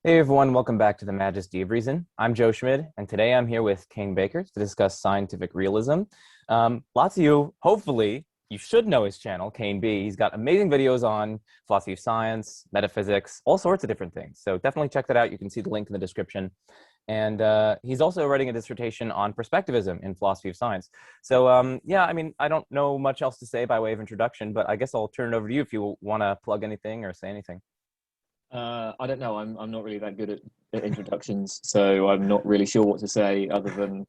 Hey everyone, welcome back to the Majesty of Reason. I'm Joe Schmid, and today I'm here with Kane Baker to discuss scientific realism. Lots of you, hopefully, you should know his channel, Kane B. He's got amazing videos on philosophy of science, metaphysics, all sorts of different things. So definitely check that out. You can see the link in the description. And he's also writing a dissertation on perspectivism in philosophy of science. So yeah, I mean, I don't know much else to say by way of introduction, but I guess I'll turn it over to you if you want to plug anything or say anything. I don't know. I'm not really that good at introductions, so I'm not really sure what to say other than,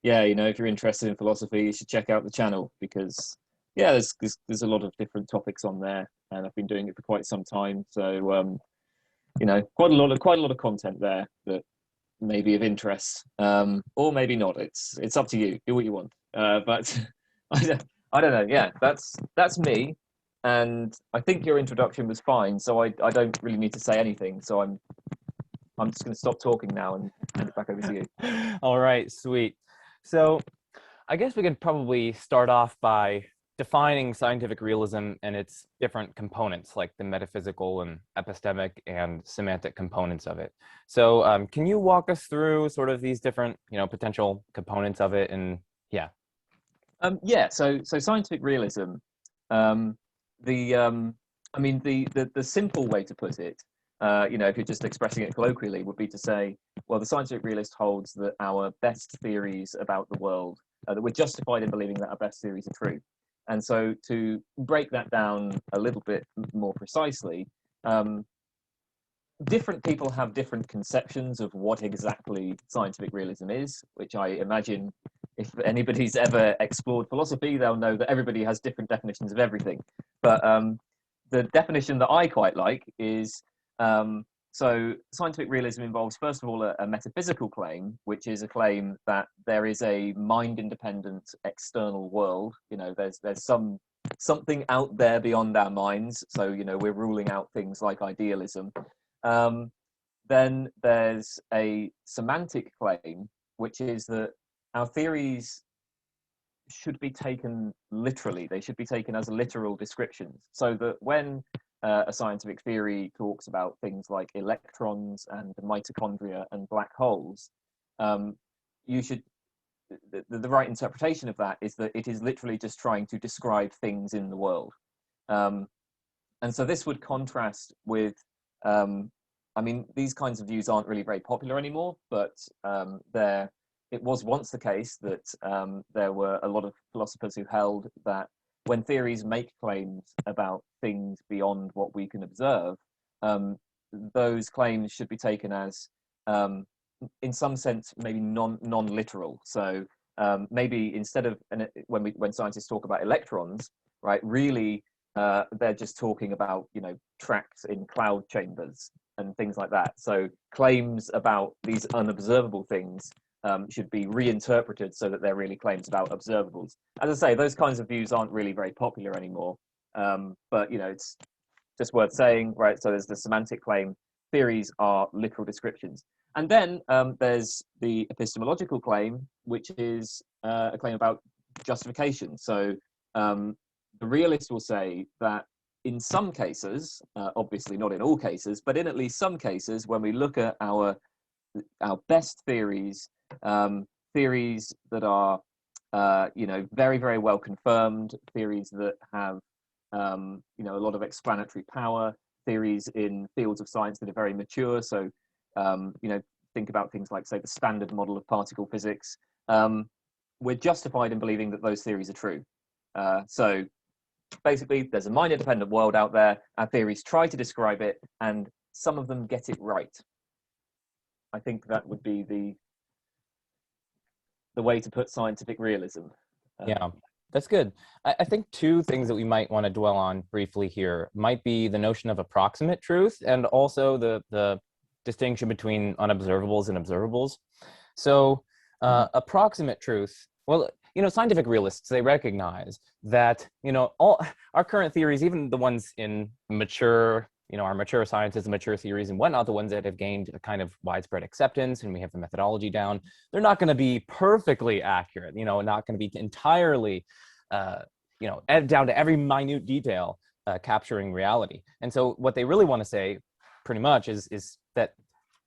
yeah, if you're interested in philosophy, you should check out the channel because, yeah, there's a lot of different topics on there, and I've been doing it for quite some time. So, quite a lot of content there that may be of interest, or maybe not. It's up to you. Do what you want. But I don't know. Yeah, that's me. And I think your introduction was fine, so I don't really need to say anything. So I'm just going to stop talking now and hand it back over to you. All right, sweet. So I guess we could probably start off by defining scientific realism and its different components, like the metaphysical and epistemic and semantic components of it. So can you walk us through sort of these different, potential components of it? And yeah. Yeah. So scientific realism. Um, I mean, the simple way to put it, if you're just expressing it colloquially, would be to say, well, the scientific realist holds that our best theories about the world, that we're justified in believing that our best theories are true. And so to break that down a little bit more precisely, different people have different conceptions of what exactly scientific realism is, which I imagine if anybody's ever explored philosophy, they'll know that everybody has different definitions of everything. But the definition that I quite like is so scientific realism involves, first of all, a metaphysical claim, which is a claim that there is a mind-independent external world. There's something out there beyond our minds. So, we're ruling out things like idealism. Then there's a semantic claim, which is that our theories should be taken literally. They should be taken as literal descriptions, so that when a scientific theory talks about things like electrons and mitochondria and black holes, you should the right interpretation of that is that it is literally just trying to describe things in the world. And so this would contrast with I mean, these kinds of views aren't really very popular anymore, but it was once the case that there were a lot of philosophers who held that when theories make claims about things beyond what we can observe, those claims should be taken as, in some sense, maybe non-literal. So maybe instead of when scientists talk about electrons, right, really they're just talking about tracks in cloud chambers and things like that. So claims about these unobservable things should be reinterpreted so that they're really claims about observables. As I say, those kinds of views aren't really very popular anymore, but it's just worth saying, right? So there's the semantic claim: theories are literal descriptions, and then there's the epistemological claim, which is a claim about justification. So the realist will say that in some cases, obviously not in all cases, but in at least some cases, when we look at our best theories, theories that are very, very well confirmed, theories that have a lot of explanatory power, theories in fields of science that are very mature. So think about things like, say, the standard model of particle physics. We're justified in believing that those theories are true. So basically, there's a mind-independent world out there. Our theories try to describe it, and some of them get it right. I think that would be the way to put scientific realism. Yeah, that's good. I think two things that we might want to dwell on briefly here might be the notion of approximate truth and also the distinction between unobservables and observables. So approximate truth, well, scientific realists, they recognize that, all our current theories, even the ones in mature, our mature sciences, mature theories and whatnot, the ones that have gained a kind of widespread acceptance and we have the methodology down, they're not going to be perfectly accurate, not going to be entirely, down to every minute detail, capturing reality. And so what they really want to say pretty much is that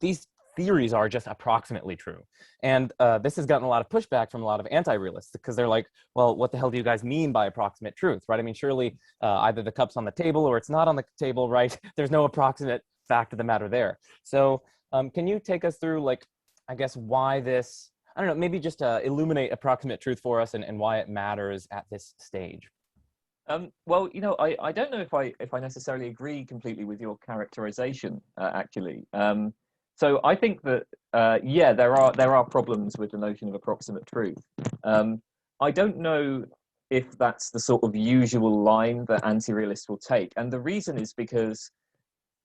these theories are just approximately true. And this has gotten a lot of pushback from a lot of anti-realists, because they're like, well, what the hell do you guys mean by approximate truth, right? I mean, surely either the cup's on the table or it's not on the table, right? There's no approximate fact of the matter there. So can you take us through, like, I guess, why this, I don't know, maybe just illuminate approximate truth for us, and why it matters at this stage? Well, I don't know if I necessarily agree completely with your characterization, actually. So I think that yeah, there are problems with the notion of approximate truth. I don't know if that's the sort of usual line that anti-realists will take, and the reason is because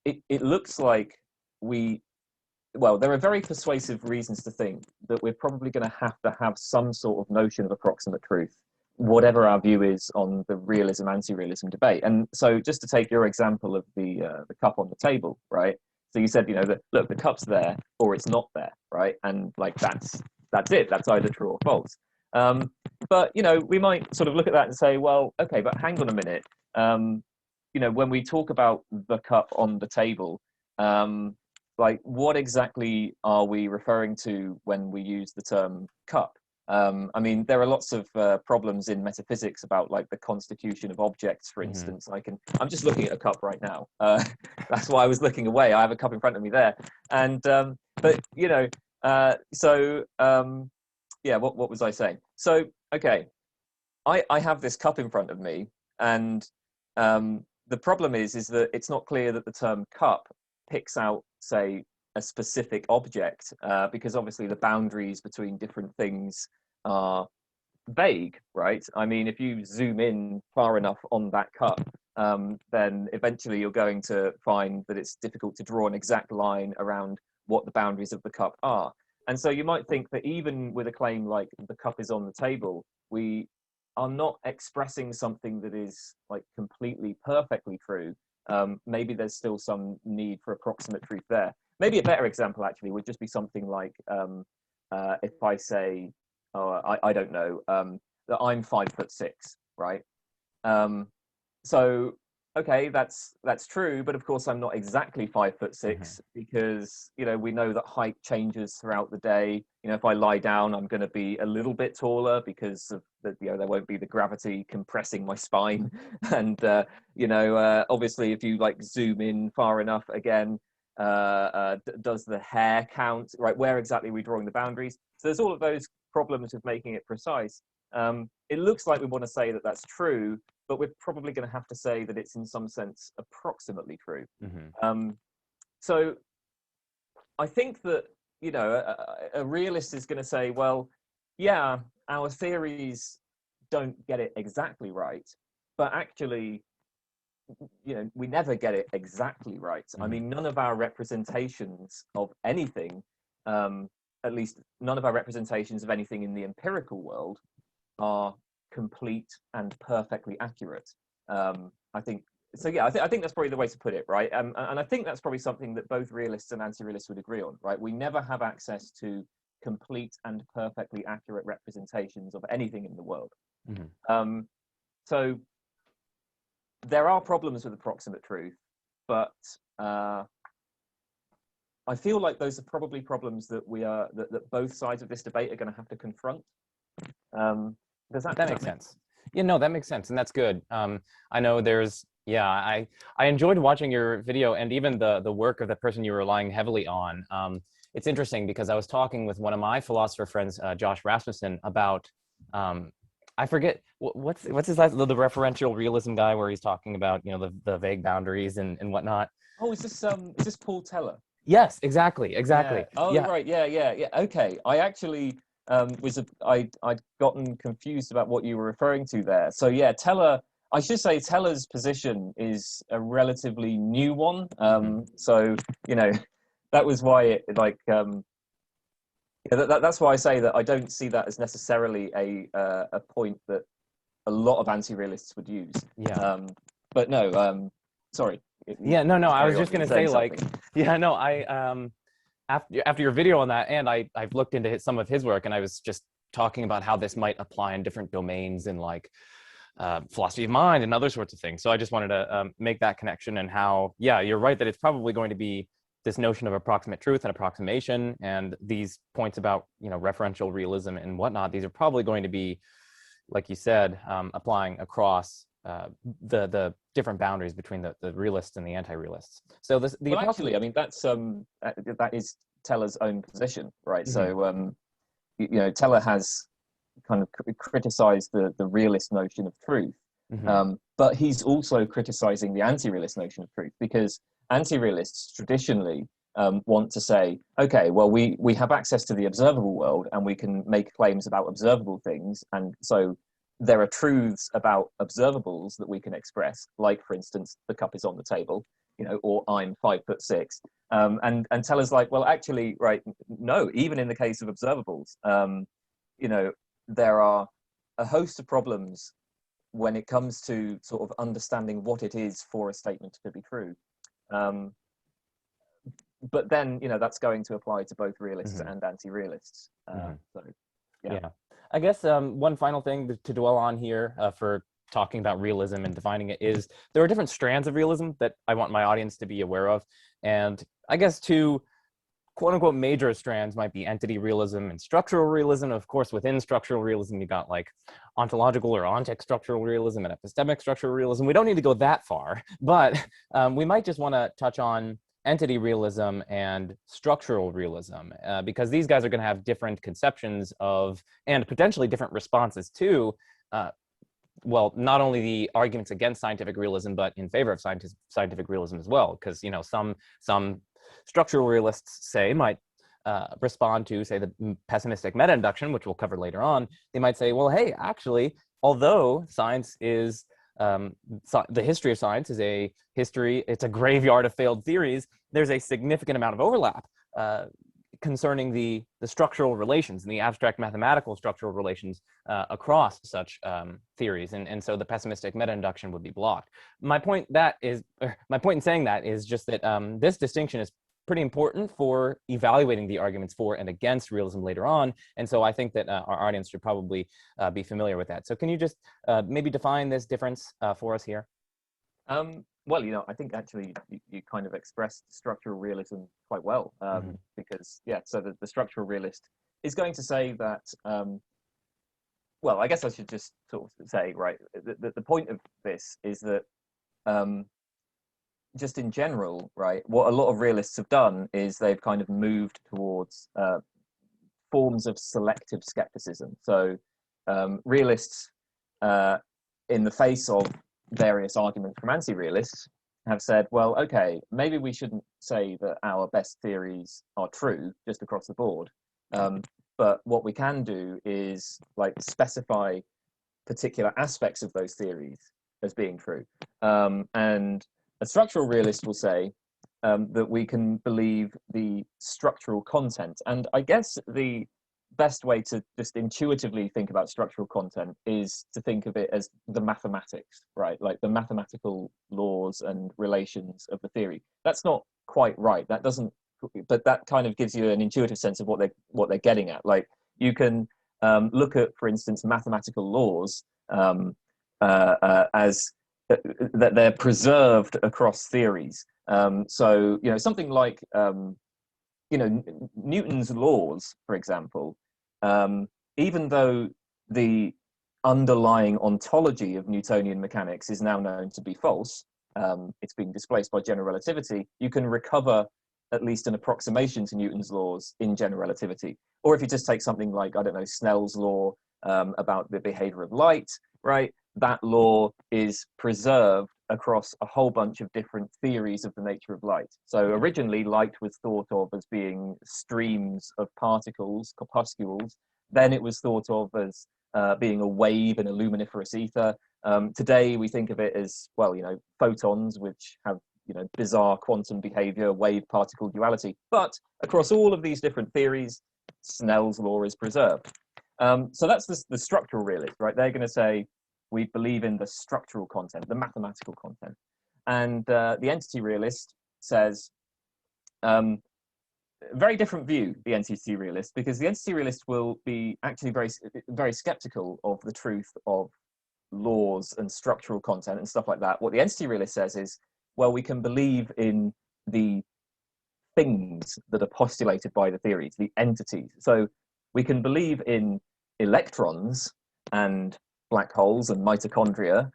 it looks like there are very persuasive reasons to think that we're probably going to have some sort of notion of approximate truth, whatever our view is on the realism anti-realism debate. And so, just to take your example of the cup on the table, right? So you said, that look, the cup's there or it's not there, right? And like that's it. That's either true or false. But we might sort of look at that and say, well, okay, but hang on a minute. When we talk about the cup on the table, like what exactly are we referring to when we use the term cup? I mean, there are lots of problems in metaphysics about like the constitution of objects, for instance. I'm just looking at a cup right now. That's why I was looking away. I have a cup in front of me there. And, but yeah, what was I saying? So, okay, I have this cup in front of me, and the problem is that it's not clear that the term cup picks out, say, a specific object, because obviously the boundaries between different things are vague, right? I mean, if you zoom in far enough on that cup, then eventually you're going to find that it's difficult to draw an exact line around what the boundaries of the cup are. And so you might think that even with a claim like the cup is on the table, we are not expressing something that is like completely perfectly true. Maybe there's still some need for approximate truth there. Maybe a better example actually would just be something like if I say, I don't know, that I'm 5'6", right? So okay, that's true, but of course I'm not exactly 5'6", because we know that height changes throughout the day. If I lie down, I'm going to be a little bit taller because of there won't be the gravity compressing my spine, and obviously if you like zoom in far enough again, does the hair count, right? Where exactly are we drawing the boundaries? So there's all of those problems with making it precise. It looks like we want to say that that's true, but we're probably going to have to say that it's in some sense approximately true. So I think that a realist is going to say, well, yeah, our theories don't get it exactly right, but actually we never get it exactly right. I mean, none of our representations of anything, at least none of our representations of anything in the empirical world, are complete and perfectly accurate. I think so. Yeah, I think that's probably the way to put it, right? And I think that's probably something that both realists and anti-realists would agree on, right? We never have access to complete and perfectly accurate representations of anything in the world. So there are problems with approximate truth, but I feel like those are probably problems that that both sides of this debate are going to have to confront. Does that make sense? Yeah, no, that makes sense, and that's good. I know there's, yeah, I enjoyed watching your video, and even the work of the person you were relying heavily on. It's interesting because I was talking with one of my philosopher friends, Josh Rasmussen, about I forget what's his last, the referential realism guy, where he's talking about the vague boundaries and whatnot. Oh, is this Paul Teller? Yes, exactly. Yeah. Oh, yeah. Right. Yeah. Okay. I actually I'd gotten confused about what you were referring to there. So yeah, Teller. I should say Teller's position is a relatively new one. So that was why it that's why I say that I don't see that as necessarily a point that a lot of anti-realists would use. Yeah. But no. Sorry. Yeah. No. I was just gonna say something. Yeah. No. After your video on that, and I've looked into some of his work, and I was just talking about how this might apply in different domains, and like philosophy of mind and other sorts of things. So I just wanted to make that connection, and how, yeah, you're right that it's probably going to be this notion of approximate truth and approximation, and these points about, you know, referential realism and whatnot. These are probably going to be, like you said, applying across the different boundaries between the realists and the anti-realists. So the Well, actually, I mean, that is Teller's own position, right? Mm-hmm. So, you know, Teller has kind of criticized the realist notion of truth, Mm-hmm. but he's also criticizing the anti-realist notion of truth, because anti-realists traditionally want to say, okay, well, we have access to the observable world and we can make claims about observable things, and so there are truths about observables that we can express, like, for instance, the cup is on the table, you know, or I'm 5'6". And Teller's like, well, actually, right, no, even in the case of observables, you know, there are a host of problems when it comes to sort of understanding what it is for a statement to be true. But then, you know, that's going to apply to both realists Mm-hmm. and anti-realists. Mm-hmm. So, yeah. Yeah. I guess one final thing to dwell on here for talking about realism and defining it is there are different strands of realism that I want my audience to be aware of. And I guess two quote unquote major strands might be entity realism and structural realism. Of course, within structural realism, you got like ontological or ontic structural realism and epistemic structural realism. We don't need to go that far, but we might just want to touch on entity realism and structural realism, because these guys are going to have different conceptions of, and potentially different responses to, well, not only the arguments against scientific realism, but in favor of scientific realism as well. Because, you know, some structural realists might respond to, say, the pessimistic meta-induction, which we'll cover later on. They might say, well, hey, actually, although science is the history of science is a history, it's a graveyard of failed theories, there's a significant amount of overlap concerning the structural relations and the abstract mathematical structural relations across such theories, and so the pessimistic meta-induction would be blocked. My point in saying that is just that this distinction is pretty important for evaluating the arguments for and against realism later on, and so I think that our audience should probably be familiar with that. So can you just maybe define this difference for us here? Well, you know, I think actually you kind of expressed structural realism quite well, Mm-hmm. because, yeah, so the structural realist is going to say that, well, I guess I should just sort of say, right, the point of this is that just in general, right, what a lot of realists have done is they've kind of moved towards forms of selective skepticism. So realists, in the face of various arguments from anti-realists, have said, well, okay, maybe we shouldn't say that our best theories are true just across the board. But what we can do is like specify particular aspects of those theories as being true. And a structural realist will say that we can believe the structural content. And I guess the best way to just intuitively think about structural content is to think of it as the mathematics, right? Like the mathematical laws and relations of the theory. That's not quite right. That doesn't, but that kind of gives you an intuitive sense of what they're getting at. Like you can look at, for instance, mathematical laws as that they're preserved across theories. So, you know, something like, you know, Newton's laws, for example, even though the underlying ontology of Newtonian mechanics is now known to be false, it's been displaced by general relativity, you can recover at least an approximation to Newton's laws in general relativity. Or if you just take something like, I don't know, Snell's law about the behavior of light, right? That law is preserved across a whole bunch of different theories of the nature of light. So originally light was thought of as being streams of particles, corpuscles. Then it was thought of as being a wave in a luminiferous ether. Today we think of it as, well, you know, photons, which have, you know, bizarre quantum behavior, wave particle duality. But across all of these different theories, Snell's law is preserved. So that's the structural realist, right? They're going to say, we believe in the structural content, the mathematical content. And the entity realist says, very different view, the entity realist, because the entity realist will be actually very, very skeptical of the truth of laws and structural content and stuff like that, what the entity realist says is, well, we can believe in the things that are postulated by the theories, the entities. So we can believe in electrons and black holes and mitochondria.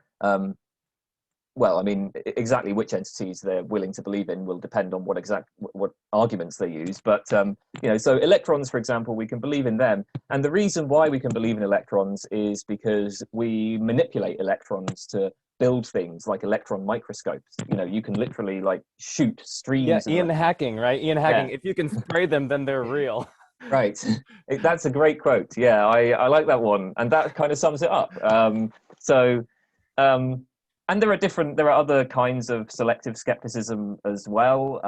Well, I mean, exactly which entities they're willing to believe in will depend on what arguments they use. But you know, so electrons, for example, we can believe in them, and the reason why we can believe in electrons is because we manipulate electrons to build things like electron microscopes. You know, you can literally like shoot streams. Yeah, of Ian hacking, right? Ian hacking. If you can spray them, then they're real. Right. That's a great quote. Yeah, I like that one, and that kind of sums it up. And there are other kinds of selective skepticism as well,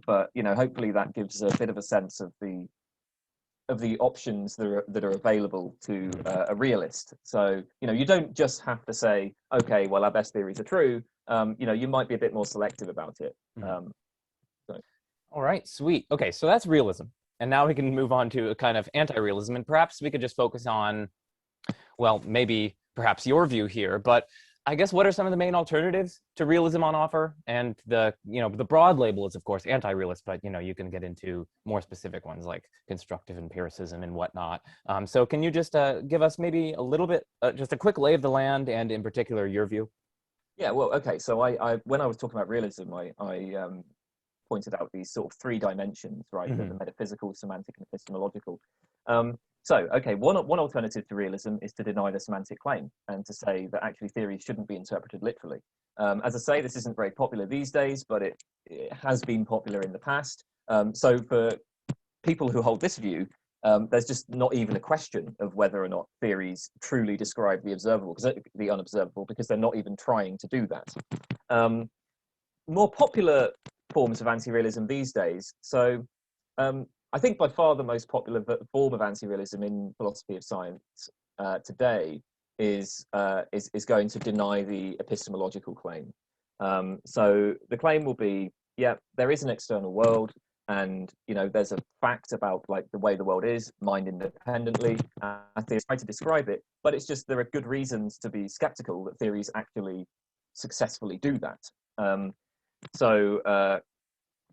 but you know, hopefully that gives a bit of a sense of the options that are available to a realist. So you know, you don't just have to say, okay, well, our best theories are true. You know, you might be a bit more selective about it. All right, sweet. Okay, so that's realism. And now we can move on to a kind of anti-realism, and perhaps we could just focus on, well, maybe perhaps your view here, but I guess what are some of the main alternatives to realism on offer? And the broad label is, of course, anti-realist, but you know, you can get into more specific ones like constructive empiricism and whatnot. So can you just give us maybe a little bit, just a quick lay of the land, and in particular, your view? Yeah, well, okay. So I when I was talking about realism, I pointed out these sort of three dimensions, right? The metaphysical, semantic, and epistemological. So, okay, one alternative to realism is to deny the semantic claim and to say that actually theories shouldn't be interpreted literally. As I say, this isn't very popular these days, but it has been popular in the past. So for people who hold this view, there's just not even a question of whether or not theories truly describe the observable, the unobservable, because they're not even trying to do that. More popular forms of anti-realism these days. So I think by far the most popular form of anti-realism in philosophy of science today is going to deny the epistemological claim. So the claim will be, yeah, there is an external world, and you know, there's a fact about like the way the world is, mind independently. Theories try to describe it, but it's just there are good reasons to be skeptical that theories actually successfully do that. So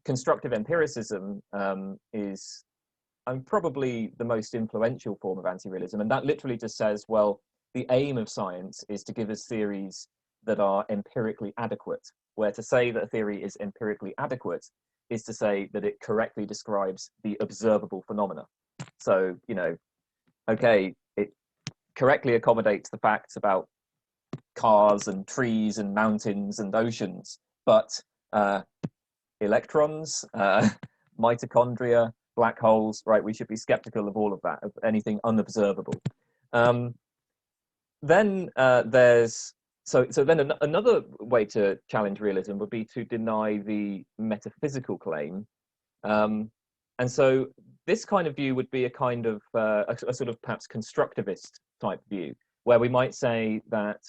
constructive empiricism is probably the most influential form of anti-realism, and that literally just says, well, the aim of science is to give us theories that are empirically adequate, where to say that a theory is empirically adequate is to say that it correctly describes the observable phenomena. So, you know, okay, it correctly accommodates the facts about cars and trees and mountains and oceans, but electrons, mitochondria, black holes, right? We should be skeptical of all of that, of anything unobservable. Then there's another way to challenge realism would be to deny the metaphysical claim, and so this kind of view would be a kind of a sort of perhaps constructivist type view, where we might say that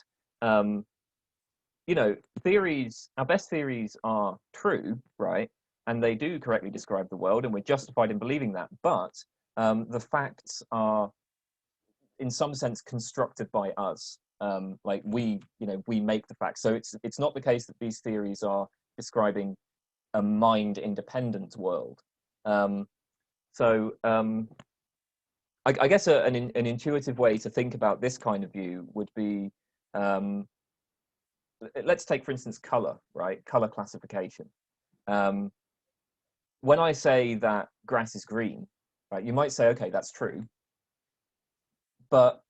you know, theories, our best theories are true, right? And they do correctly describe the world, and we're justified in believing that. But the facts are, in some sense, constructed by us. Like we make the facts. So it's not the case that these theories are describing a mind-independent world. I guess an intuitive way to think about this kind of view would be, let's take, for instance, color, right? Color classification. When I say that grass is green, right, you might say, okay, that's true. But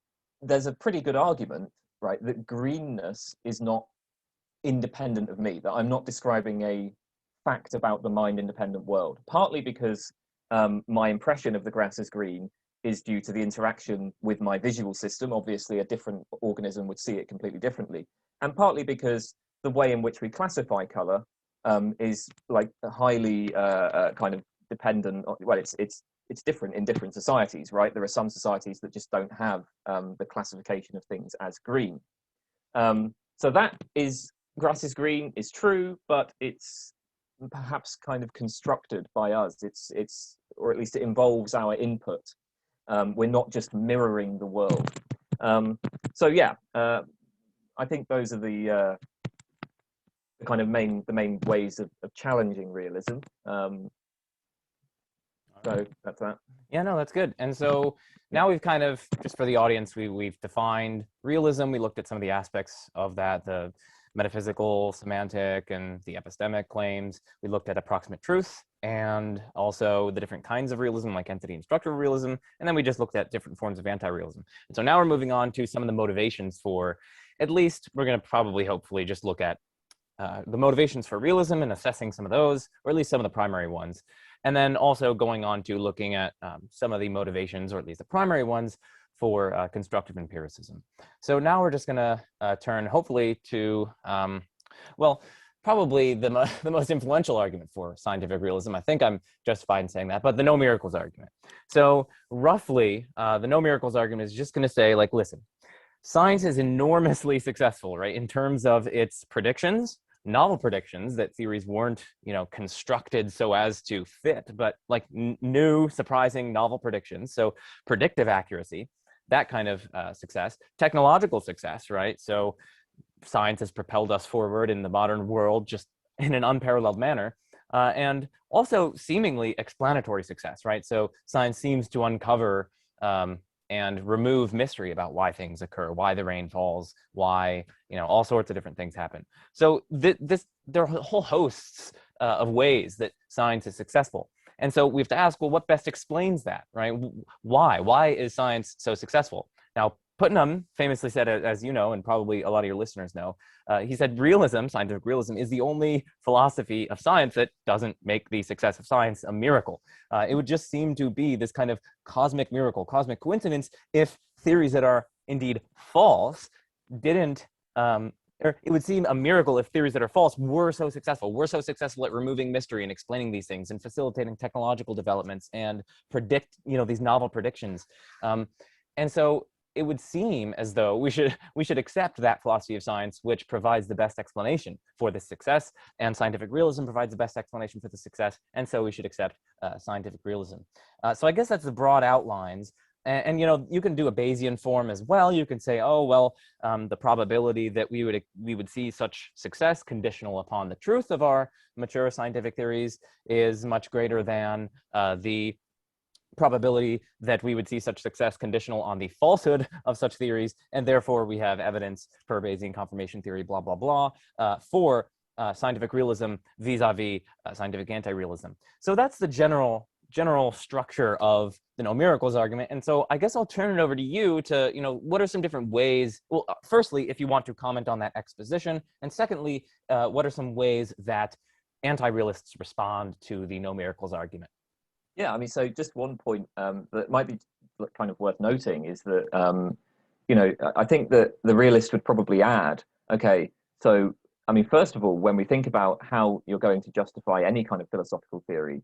there's a pretty good argument, right, that greenness is not independent of me, that I'm not describing a fact about the mind-independent world, partly because my impression of the grass as green is due to the interaction with my visual system. Obviously, a different organism would see it completely differently. And partly because the way in which we classify color is like highly kind of dependent on, well, it's different in different societies, right? There are some societies that just don't have the classification of things as green. So that is, grass is green is true, but it's perhaps kind of constructed by us. It's or at least it involves our input. We're not just mirroring the world. So yeah, I think those are the kind of the main ways of challenging realism. So that's that. Yeah, no, that's good. And so now we've kind of, just for the audience, we've defined realism. We looked at some of the aspects of that, the metaphysical, semantic, and the epistemic claims. We looked at approximate truth and also the different kinds of realism, like entity and structural realism. And then we just looked at different forms of anti-realism. And so now we're moving on to some of the motivations for, at least we're going to probably, hopefully, just look at the motivations for realism and assessing some of those, or at least some of the primary ones. And then also going on to looking at some of the motivations, or at least the primary ones, for constructive empiricism. So now we're just going to turn, hopefully, to, well, probably the most influential argument for scientific realism. I think I'm justified in saying that, but the no miracles argument. So roughly, the no miracles argument is just going to say, like, listen, science is enormously successful, right, in terms of its predictions, novel predictions that theories weren't, constructed so as to fit, but like new, surprising, novel predictions. So predictive accuracy, that kind of success, technological success, right? So science has propelled us forward in the modern world just in an unparalleled manner. And also seemingly explanatory success, right? So science seems to uncover and remove mystery about why things occur, why the rain falls, why, all sorts of different things happen. So there are whole hosts of ways that science is successful. And so we have to ask, well, what best explains that, right? Why? Why is science so successful? Now, Putnam famously said, as you know, and probably a lot of your listeners know, he said realism, scientific realism, is the only philosophy of science that doesn't make the success of science a miracle. It would just seem to be this kind of cosmic miracle, cosmic coincidence, if theories that are indeed false didn't, or it would seem a miracle if theories that are false were so successful. We're so successful at removing mystery and explaining these things and facilitating technological developments and predict, these novel predictions. And so it would seem as though we should accept that philosophy of science, which provides the best explanation for this success, and scientific realism provides the best explanation for the success, and so we should accept scientific realism. So I guess that's the broad outlines. And you can do a Bayesian form as well. You can say, oh well, the probability that we would see such success conditional upon the truth of our mature scientific theories is much greater than the probability that we would see such success conditional on the falsehood of such theories, and therefore we have evidence per Bayesian confirmation theory, blah, blah, blah, for scientific realism vis-a-vis scientific anti-realism. So that's the general structure of the no miracles argument. And so I guess I'll turn it over to you to, what are some different ways, well, firstly, if you want to comment on that exposition, and secondly, what are some ways that anti-realists respond to the no miracles argument? Yeah, I mean, so just one point that might be kind of worth noting is that, I think that the realist would probably add, okay, so, I mean, first of all, when we think about how you're going to justify any kind of philosophical theory,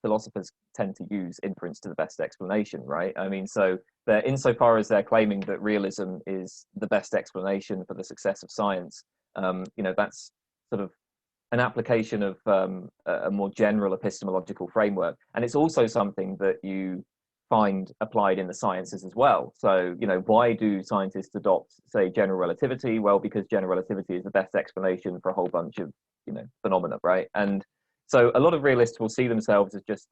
philosophers tend to use inference to the best explanation, right? I mean, so they're, insofar as they're claiming that realism is the best explanation for the success of science, that's sort of an application of a more general epistemological framework. And it's also something that you find applied in the sciences as well. So, why do scientists adopt, say, general relativity? Well, because general relativity is the best explanation for a whole bunch of, phenomena, right? And so a lot of realists will see themselves as just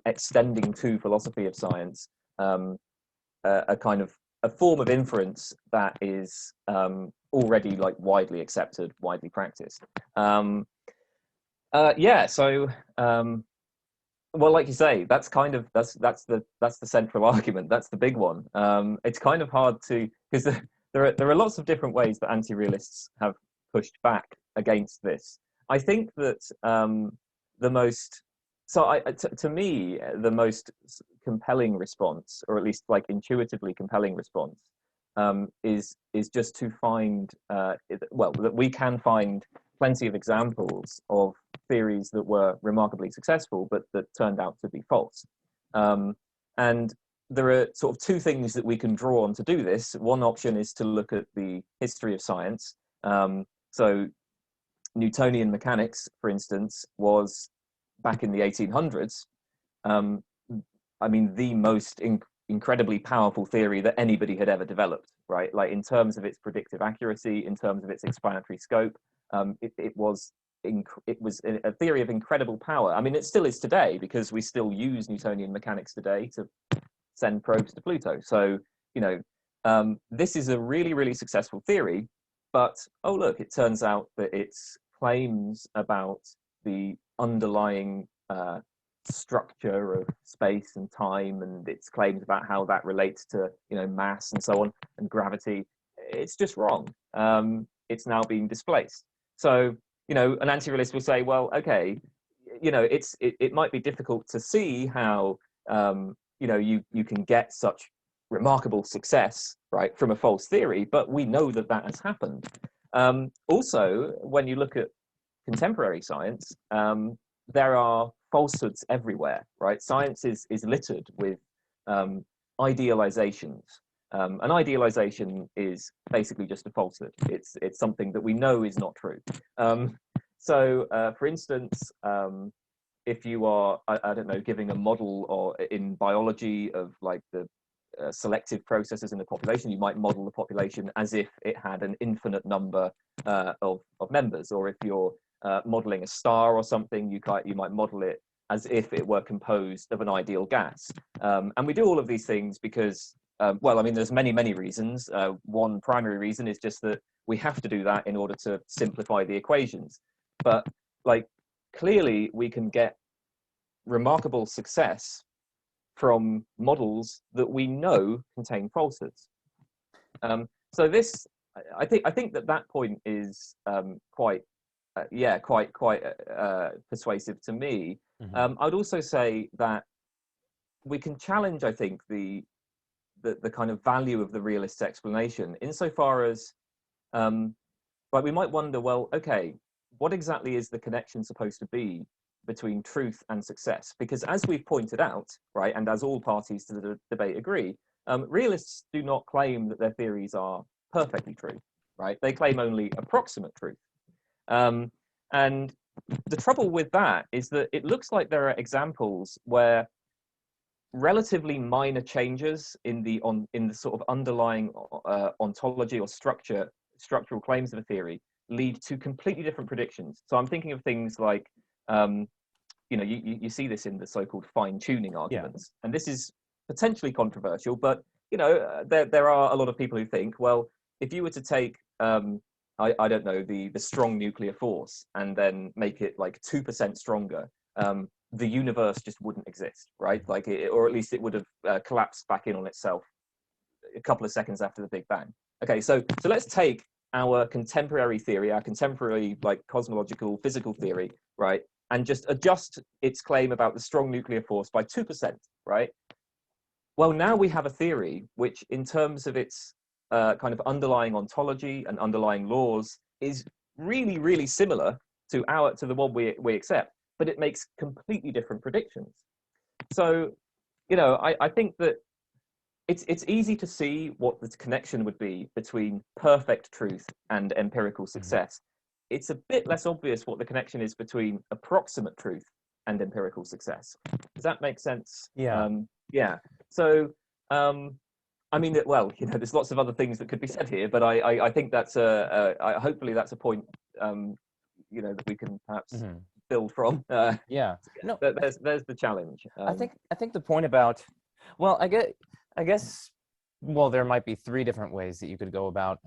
extending to philosophy of science a kind of a form of inference that is already like widely accepted, widely practiced. Well, like you say, that's kind of that's the central argument. That's the big one. It's kind of hard to, because there are lots of different ways that anti-realists have pushed back against this. I think that to me, the most compelling response, or at least like intuitively compelling response, is just to find that we can find plenty of examples of theories that were remarkably successful, but that turned out to be false. And there are sort of two things that we can draw on to do this. One option is to look at the history of science. So Newtonian mechanics, for instance, was back in the 1800s. I mean, the most incredibly powerful theory that anybody had ever developed, right? Like in terms of its predictive accuracy, in terms of its explanatory scope, it was a theory of incredible power. I mean, it still is today, because we still use Newtonian mechanics today to send probes to Pluto. So, you know, this is a really, really successful theory, but, oh, look, it turns out that its claims about the underlying structure of space and time, and its claims about how that relates to, you know, mass and so on, and gravity, it's just wrong. It's now being displaced. So, you know, an anti-realist will say, well, okay, you know, it might be difficult to see how, you know, you can get such remarkable success, right, from a false theory, but we know that that has happened. Also, when you look at contemporary science, there are falsehoods everywhere, right? Science is littered with idealizations. An idealization is basically just a falsehood. It's something that we know is not true. So, for instance, if you are, I don't know, giving a model or in biology of like the selective processes in the population, you might model the population as if it had an infinite number of members. Or if you're modeling a star or something, you might model it as if it were composed of an ideal gas. And we do all of these things because, well, I mean, there's many reasons. One primary reason is just that we have to do that in order to simplify the equations. But like, clearly we can get remarkable success from models that we know contain falsehoods. So this, I think that point is quite persuasive to me. Mm-hmm. I'd also say that we can challenge, I think, the kind of value of the realist explanation, insofar as, like, we might wonder, well, okay, what exactly is the connection supposed to be between truth and success? Because as we've pointed out, right, and as all parties to the debate agree, realists do not claim that their theories are perfectly true, right? They claim only approximate truth. And the trouble with that is that it looks like there are examples where relatively minor changes in the sort of underlying ontology or structural claims of a theory lead to completely different predictions. So I'm thinking of things like, you know, you see this in the so-called fine-tuning arguments, and this is potentially controversial, but, you know, there are a lot of people who think, well, if you were to take, I don't know, the strong nuclear force and then make it like 2% stronger, the universe just wouldn't exist, right? Like, or at least it would have collapsed back in on itself a couple of seconds after the Big Bang. Okay, so let's take our contemporary theory, our contemporary like cosmological physical theory, right, and just adjust its claim about the strong nuclear force by 2%, right? Well, now we have a theory which, in terms of its kind of underlying ontology and underlying laws, is really, really similar to the one we accept, but it makes completely different predictions. So, you know, I think that it's easy to see what the connection would be between perfect truth and empirical success. It's a bit less obvious what the connection is between approximate truth and empirical success. Does that make sense? Yeah. Yeah. So, I mean, well, you know, there's lots of other things that could be said here, but I think that's hopefully that's a point, you know, that we can perhaps build from. Yeah. No, there's the challenge. I think the point about, well, I guess, well, there might be three different ways that you could go about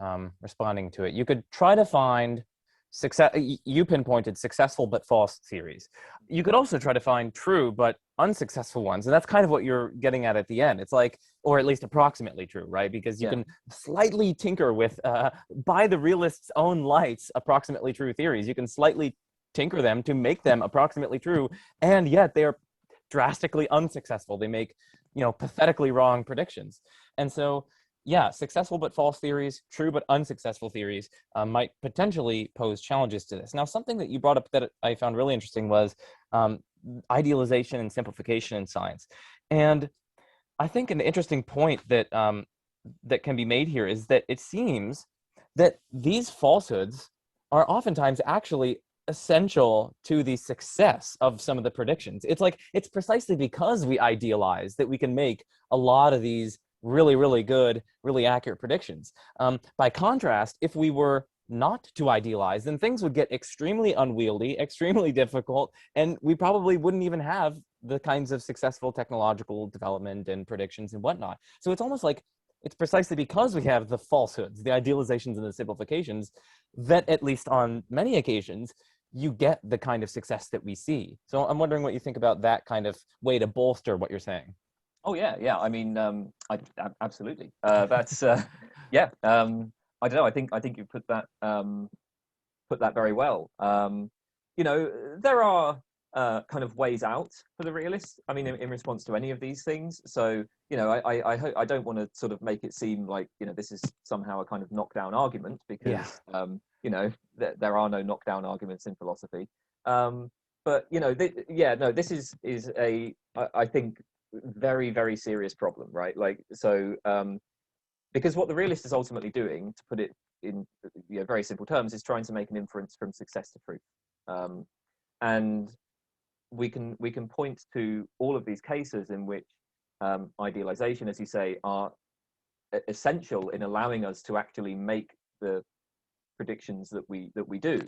responding to it. You could try to find success. You pinpointed successful but false theories. You could also try to find true but unsuccessful ones, and that's kind of what you're getting at the end. It's like, or at least approximately true, right? Because you can slightly tinker with, by the realist's own lights, approximately true theories. You can slightly tinker them to make them approximately true, and yet they're drastically unsuccessful. They make, you know, pathetically wrong predictions. And so, yeah, successful but false theories, true but unsuccessful theories might potentially pose challenges to this. Now, something that you brought up that I found really interesting was idealization and simplification in science. And I think an interesting point that that can be made here is that it seems that these falsehoods are oftentimes actually essential to the success of some of the predictions. It's like, it's precisely because we idealize that we can make a lot of these really, really good, really accurate predictions. By contrast, if we were not to idealize, then things would get extremely unwieldy, extremely difficult, and we probably wouldn't even have the kinds of successful technological development and predictions and whatnot. So it's almost like it's precisely because we have the falsehoods, the idealizations, and the simplifications that, at least on many occasions, you get the kind of success that we see. So I'm wondering what you think about that kind of way to bolster what you're saying. Oh yeah. I mean, absolutely. That's yeah. I don't know. I think you put that very well. You know, there are kind of ways out for the realist. I mean, in response to any of these things. So, you know, I don't want to sort of make it seem like, you know, this is somehow a kind of knockdown argument, because you know, there are no knockdown arguments in philosophy. But you know, this is a, I think, very, very serious problem, right? Like, so because what the realist is ultimately doing, to put it in, you know, very simple terms, is trying to make an inference from success to proof. And we can point to all of these cases in which idealization, as you say, are essential in allowing us to actually make the predictions that we do.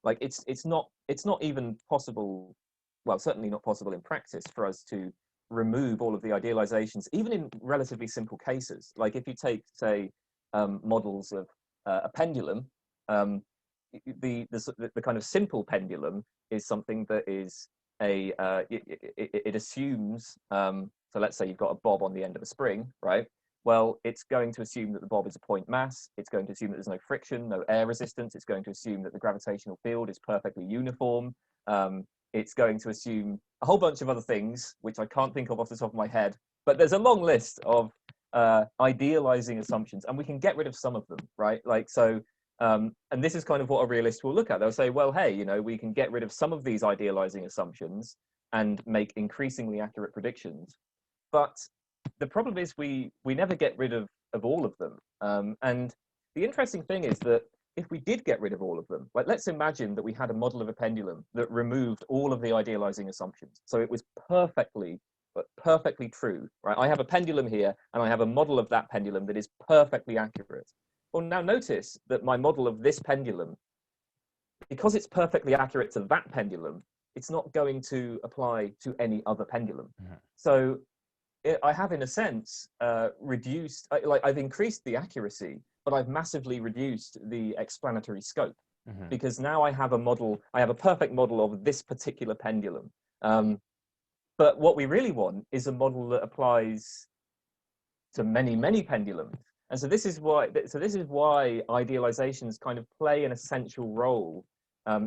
Like, it's not even possible, well, certainly not possible in practice, for us to remove all of the idealizations, even in relatively simple cases. Like, if you take, say, models of a pendulum, the kind of simple pendulum is something that is it assumes, so let's say you've got a bob on the end of a spring, right? Well, it's going to assume that the bob is a point mass. It's going to assume that there's no friction, no air resistance. It's going to assume that the gravitational field is perfectly uniform. It's going to assume a whole bunch of other things, which I can't think of off the top of my head. But there's a long list of idealizing assumptions, and we can get rid of some of them, right? Like, so, and this is kind of what a realist will look at. They'll say, well, hey, you know, we can get rid of some of these idealizing assumptions and make increasingly accurate predictions. But the problem is we never get rid of all of them. And the interesting thing is that if we did get rid of all of them, like, let's imagine that we had a model of a pendulum that removed all of the idealizing assumptions. So it was perfectly true, right? I have a pendulum here, and I have a model of that pendulum that is perfectly accurate. Well, now notice that my model of this pendulum, because it's perfectly accurate to that pendulum, it's not going to apply to any other pendulum. Mm-hmm. So I have, in a sense, reduced, like, I've increased the accuracy, but I've massively reduced the explanatory scope. Mm-hmm. Because now I have a perfect model of this particular pendulum. But what we really want is a model that applies to many, many pendulums. And so this is why idealizations kind of play an essential role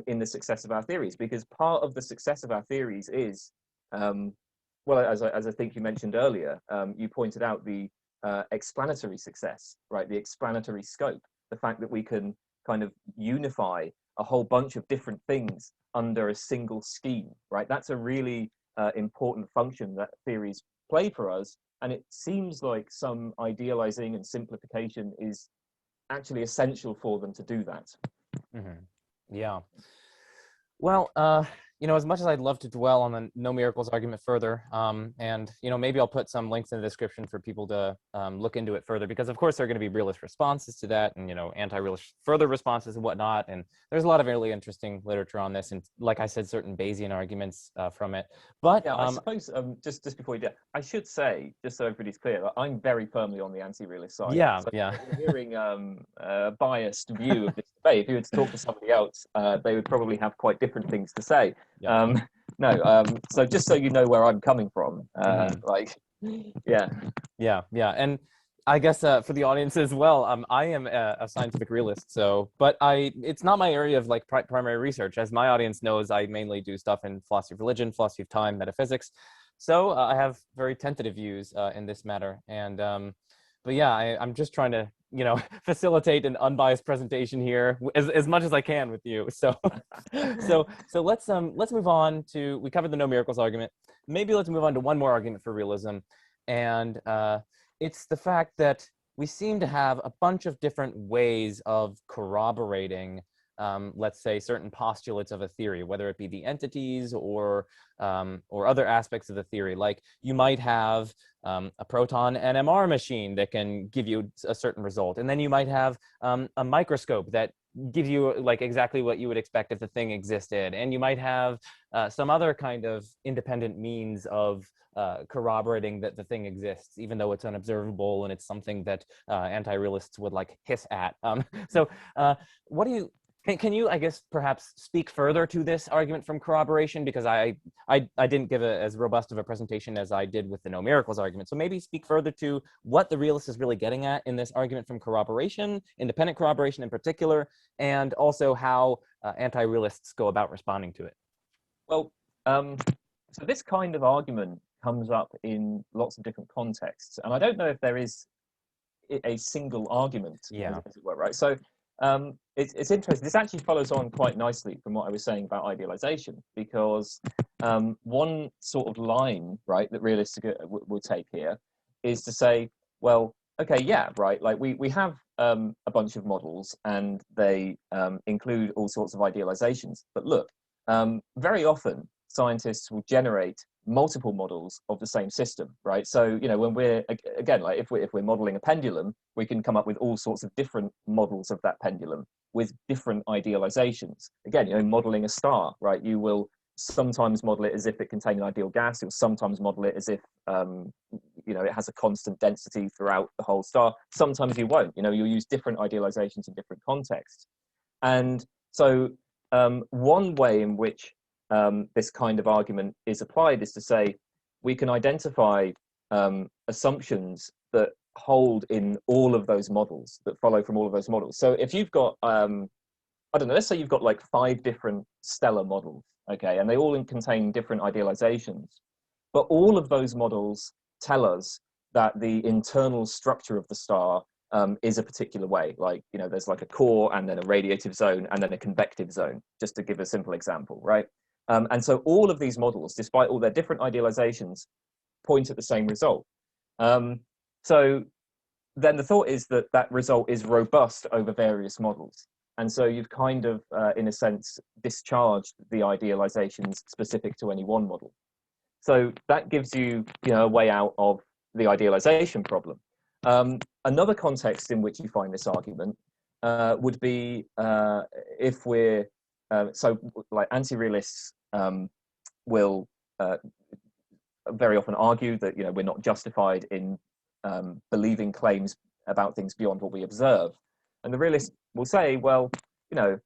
in the success of our theories, because part of the success of our theories is, well, as I think you mentioned earlier, you pointed out the explanatory success, right? The explanatory scope, the fact that we can kind of unify a whole bunch of different things under a single scheme, right? That's a really important function that theories play for us. And it seems like some idealizing and simplification is actually essential for them to do that. Mm-hmm. Yeah. Well, you know, as much as I'd love to dwell on the no miracles argument further, and, you know, maybe I'll put some links in the description for people to look into it further, because of course there are going to be realist responses to that, and, you know, anti-realist further responses and whatnot. And there's a lot of really interesting literature on this, and, like I said, certain Bayesian arguments from it. But yeah, I suppose just before you do, I should say, just so everybody's clear, that I'm very firmly on the anti-realist side. Yeah, so yeah. Hearing a biased view of this debate, if you were to talk to somebody else, they would probably have quite different things to say. Yeah. So just so you know where I'm coming from, like, yeah. And I guess for the audience as well, I am a scientific realist, so, but it's not my area of, like, primary research. As my audience knows, I mainly do stuff in philosophy of religion, philosophy of time, metaphysics. So I have very tentative views in this matter. And but yeah, I'm just trying to, you know, facilitate an unbiased presentation here as much as I can with you. So so let's move on to, we covered the no miracles argument. Maybe let's move on to one more argument for realism, and it's the fact that we seem to have a bunch of different ways of corroborating let's say, certain postulates of a theory, whether it be the entities or other aspects of the theory. Like you might have a proton NMR machine that can give you a certain result, and then you might have a microscope that gives you like exactly what you would expect if the thing existed, and you might have some other kind of independent means of corroborating that the thing exists, even though it's unobservable and it's something that anti-realists would like hiss at. So what do you, can you, I guess, perhaps speak further to this argument from corroboration? Because I didn't give as robust of a presentation as I did with the no miracles argument. So maybe speak further to what the realist is really getting at in this argument from corroboration, independent corroboration in particular, and also how anti-realists go about responding to it. Well, so this kind of argument comes up in lots of different contexts, and I don't know if there is a single argument, as it were, right? So it's interesting. This actually follows on quite nicely from what I was saying about idealization, because one sort of line, right, that realists will take here is to say, well, okay, yeah, right, like we have a bunch of models and they include all sorts of idealizations, but look, very often scientists will generate multiple models of the same system, right? So, you know, when we're, again, like if we're modeling a pendulum, we can come up with all sorts of different models of that pendulum with different idealizations. Again, you know, modeling a star, right? You will sometimes model it as if it contains an ideal gas. You'll sometimes model it as if, you know, it has a constant density throughout the whole star. Sometimes you won't, you know, you'll use different idealizations in different contexts. And so one way in which this kind of argument is applied is to say we can identify assumptions that hold in all of those models, that follow from all of those models. So if you've got, I don't know, let's say you've got like 5 different stellar models, okay, and they all contain different idealizations, but all of those models tell us that the internal structure of the star is a particular way. Like, you know, there's like a core and then a radiative zone and then a convective zone, just to give a simple example, right? And so all of these models, despite all their different idealizations, point at the same result. So then the thought is that that result is robust over various models. And so you've kind of, in a sense, discharged the idealizations specific to any one model. So that gives you, you know, a way out of the idealization problem. Another context in which you find this argument would be if we're, so like anti-realists will very often argue that, you know, we're not justified in believing claims about things beyond what we observe. And the realist will say, well, you know,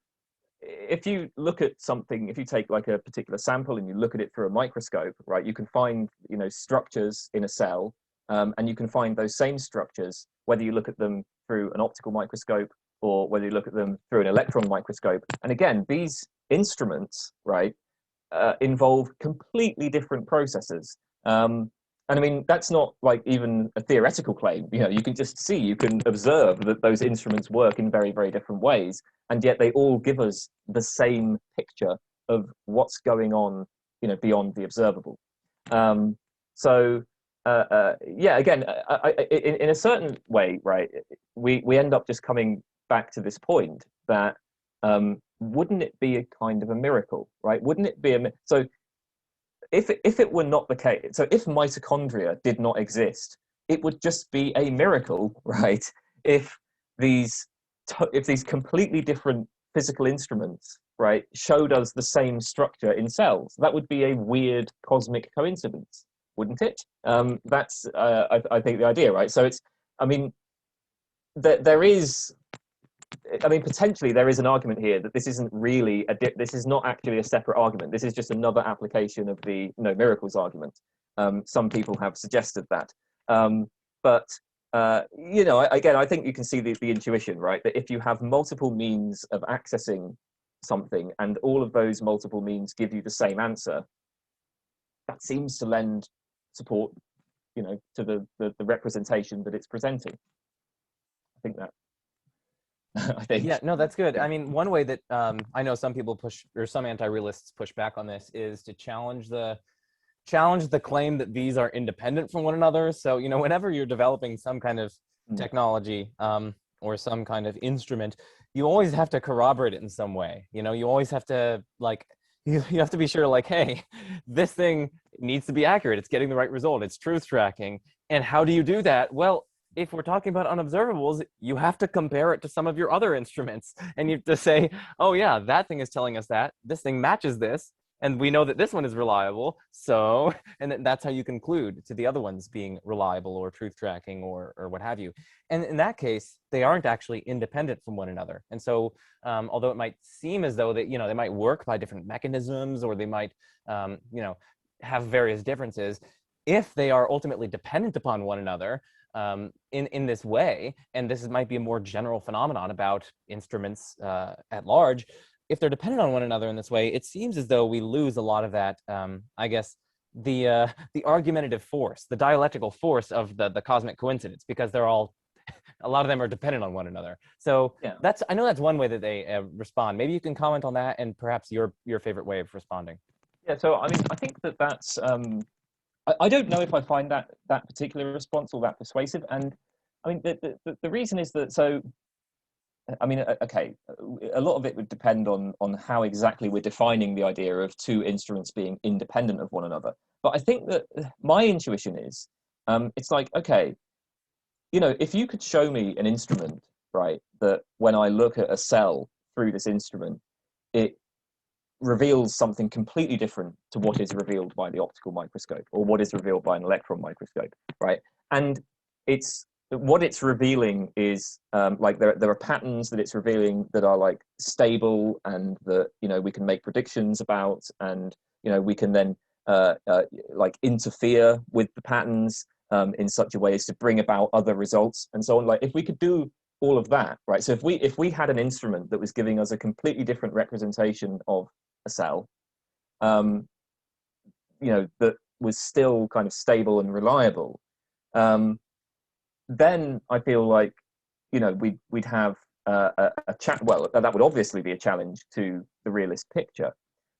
if you look at something, if you take like a particular sample and you look at it through a microscope, right, you can find, you know, structures in a cell, and you can find those same structures, whether you look at them through an optical microscope or whether you look at them through an electron microscope. And again, these instruments, right, involve completely different processes. And I mean, that's not like even a theoretical claim. You know, you can just see, you can observe that those instruments work in very, very different ways, and yet they all give us the same picture of what's going on, you know, beyond the observable. So yeah, again, in a certain way, right, we end up just coming back to this point that wouldn't it be a kind of a miracle, right? Wouldn't it be so? If it were not the case, so if mitochondria did not exist, it would just be a miracle, right? If these completely different physical instruments, right, showed us the same structure in cells, that would be a weird cosmic coincidence, wouldn't it? That's I think the idea, right? So it's, I mean, there is, I mean, potentially there is an argument here that this isn't really this is not actually a separate argument. This is just another application of the no miracles argument. Some people have suggested that, but you know, again, I think you can see the intuition, right? That if you have multiple means of accessing something and all of those multiple means give you the same answer, that seems to lend support, you know, to the representation that it's presenting. I think that. I think. Yeah, no, that's good. I mean, one way that I know some people push, or some anti-realists push back on this, is to challenge the claim that these are independent from one another. So, you know, whenever you're developing some kind of technology or some kind of instrument, you always have to corroborate it in some way. You know, you always have to like, you have to be sure like, hey, this thing needs to be accurate. It's getting the right result. It's truth tracking. And how do you do that? Well, if we're talking about unobservables, you have to compare it to some of your other instruments. And you have to say, oh yeah, that thing is telling us that. This thing matches this. And we know that this one is reliable. So, and that's how you conclude to the other ones being reliable or truth tracking or what have you. And in that case, they aren't actually independent from one another. And so, although it might seem as though that, you know, they might work by different mechanisms, or they might, you know, have various differences, if they are ultimately dependent upon one another, in this way, and this might be a more general phenomenon about instruments at large, if they're dependent on one another in this way, it seems as though we lose a lot of that, I guess, the argumentative force, the dialectical force of the cosmic coincidence, because they're all, a lot of them are dependent on one another. So Yeah. I know that's one way that they respond. Maybe you can comment on that, and perhaps your favorite way of responding. Yeah. So I mean, I think that's. I don't know if I find that particular response all that persuasive, and I mean the reason is that, so I mean, okay, a lot of it would depend on how exactly we're defining the idea of two instruments being independent of one another. But I think that my intuition is, it's like, okay, you know, if you could show me an instrument, right, that when I look at a cell through this instrument, it reveals something completely different to what is revealed by the optical microscope, or what is revealed by an electron microscope, right? And it's what it's revealing is, like there are patterns that it's revealing that are like stable, and that, you know, we can make predictions about, and, you know, we can then like interfere with the patterns in such a way as to bring about other results and so on. Like if we could do all of that, right? So if we had an instrument that was giving us a completely different representation of a cell, you know, that was still kind of stable and reliable, then I feel like, you know, we'd have a chat. Well, that would obviously be a challenge to the realist picture,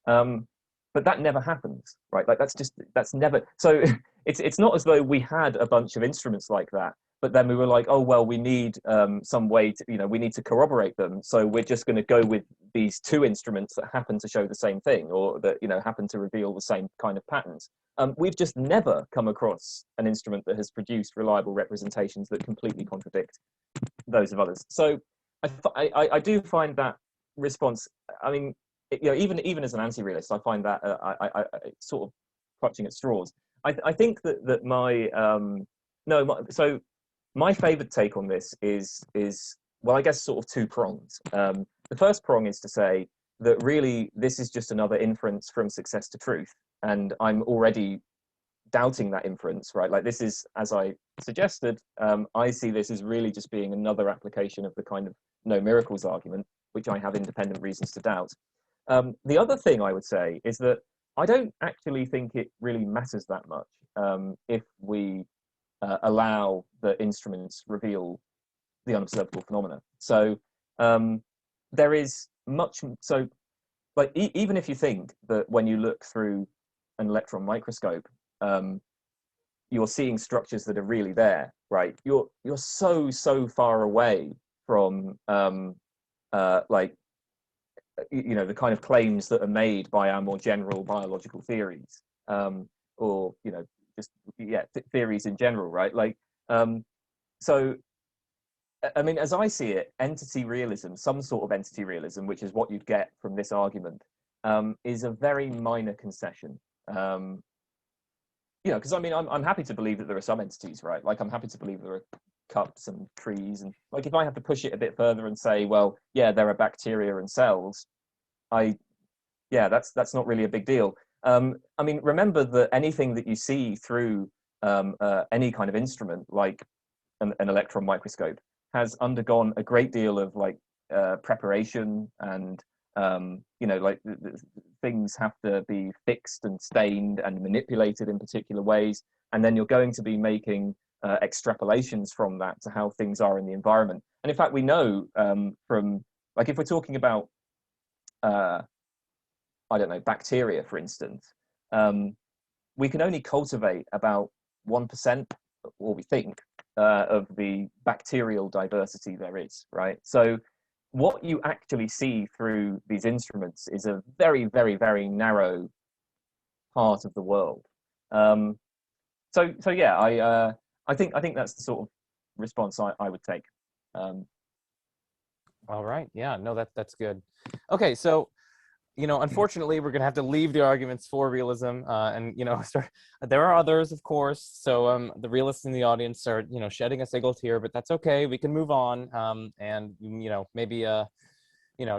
but that never happens, right? Like that's never. So it's not as though we had a bunch of instruments like that, but then we were like, oh well, we need some way to, you know, we need to corroborate them, so we're just going to go with these two instruments that happen to show the same thing, or that, you know, happen to reveal the same kind of patterns. We've just never come across an instrument that has produced reliable representations that completely contradict those of others. So I do find that response. I mean, you know, even as an anti-realist, I find that I sort of clutching at straws. I think that my no, so my favorite take on this is well, I guess sort of two prongs. The first prong is to say that really this is just another inference from success to truth, and I'm already doubting that inference, right? Like this is, as I suggested, I see this as really just being another application of the kind of no miracles argument, which I have independent reasons to doubt. The other thing I would say is that I don't actually think it really matters that much if we allow the instruments reveal the unobservable phenomena. So there is much, so like even if you think that when you look through an electron microscope, you're seeing structures that are really there, right? You're so far away from like, you know, the kind of claims that are made by our more general biological theories, or, you know, just theories in general, right? Like so I mean, as I see it, entity realism, some sort of entity realism, which is what you'd get from this argument, is a very minor concession. You know, because I mean, I'm happy to believe that there are some entities, right? Like I'm happy to believe there are cups and trees, and like if I have to push it a bit further and say, well, yeah, there are bacteria and cells, that's not really a big deal. I mean, remember that anything that you see through any kind of instrument, like an electron microscope, has undergone a great deal of like preparation, and you know, like things have to be fixed and stained and manipulated in particular ways, and then you're going to be making extrapolations from that to how things are in the environment. And in fact, we know from, like, if we're talking about I don't know, bacteria, for instance, we can only cultivate about 1%, or we think, of the bacterial diversity there is, right? So what you actually see through these instruments is a very, very, very narrow part of the world. So yeah, I think that's the sort of response I would take. All right. Yeah. No, that's good. Okay. So, unfortunately, we're going to have to leave the arguments for realism, and there are others, of course. So the realists in the audience are shedding a single tear, but that's okay. We can move on, and maybe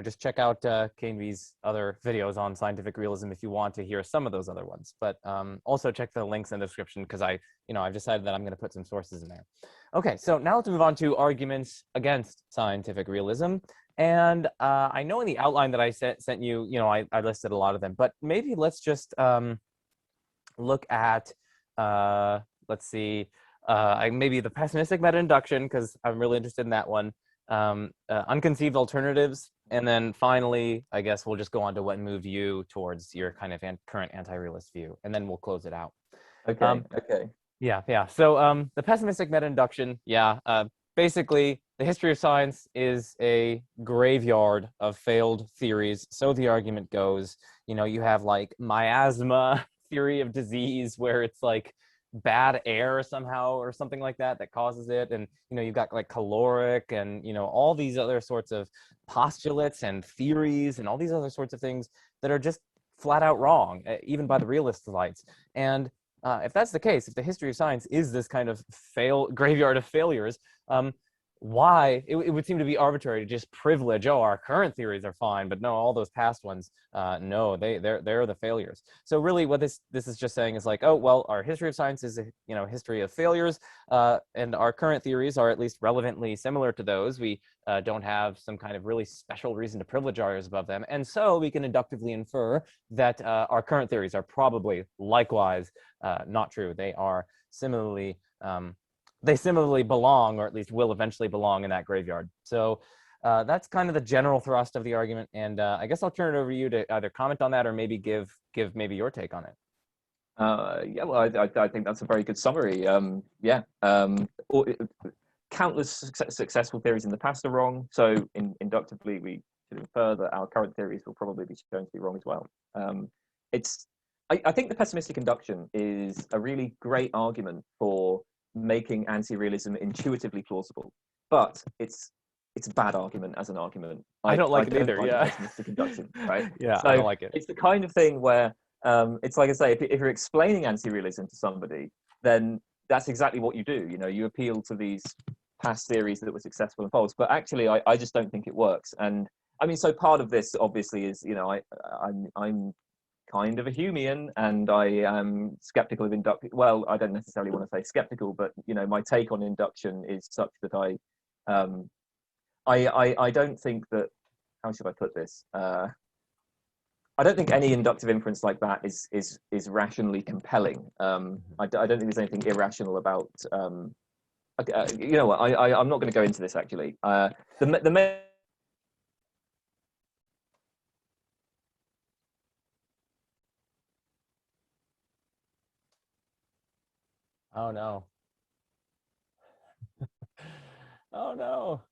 just check out Canby's other videos on scientific realism if you want to hear some of those other ones. But also check the links in the description, because I've decided that I'm going to put some sources in there. Okay, so now let's move on to arguments against scientific realism. And I know in the outline that I sent you, I listed a lot of them, but maybe let's just look at, let's see, maybe the pessimistic meta-induction, because I'm really interested in that one. Unconceived alternatives, and then finally, I guess we'll just go on to what moved you towards your kind of current anti-realist view, and then we'll close it out. Okay. Okay. Yeah. So the pessimistic meta-induction, basically the history of science is a graveyard of failed theories. So the argument goes, you have like miasma theory of disease, where it's like bad air somehow or something like that causes it, and you've got like caloric and all these other sorts of postulates and theories and all these other sorts of things that are just flat out wrong, even by the realist lights. And if that's the case, if the history of science is this kind of graveyard of failures, why it would seem to be arbitrary to just privilege, our current theories are fine, but no, all those past ones, no, they're the failures. So really what this is just saying is like, oh, well, our history of science is a history of failures, and our current theories are at least relevantly similar to those. We don't have some kind of really special reason to privilege ours above them, and so we can inductively infer that our current theories are probably likewise not true. They are similarly they similarly belong, or at least will eventually belong, in that graveyard. So that's kind of the general thrust of the argument, and I guess I'll turn it over to you to either comment on that or maybe give maybe your take on it. Yeah, well, I think that's a very good summary. Countless successful theories in the past are wrong, so inductively we should infer that our current theories will probably be shown to be wrong as well. I think the pessimistic induction is a really great argument for making anti-realism intuitively plausible, but it's a bad argument as an argument. I don't like it either. Yeah, pessimistic induction, right? Yeah, so I don't like it. It's the kind of thing where it's like I say, if you're explaining anti-realism to somebody, then that's exactly what you do. You appeal to these past theories that were successful and false, but actually, I just don't think it works. And I mean, so part of this obviously is, I'm kind of a Humean, and I am skeptical of induction. Well, I don't necessarily want to say skeptical, but my take on induction is such that I don't think that. How should I put this? I don't think any inductive inference like that is rationally compelling. I don't think there's anything irrational about. You know what? I'm not going to go into this actually. The main. Oh no. Oh no.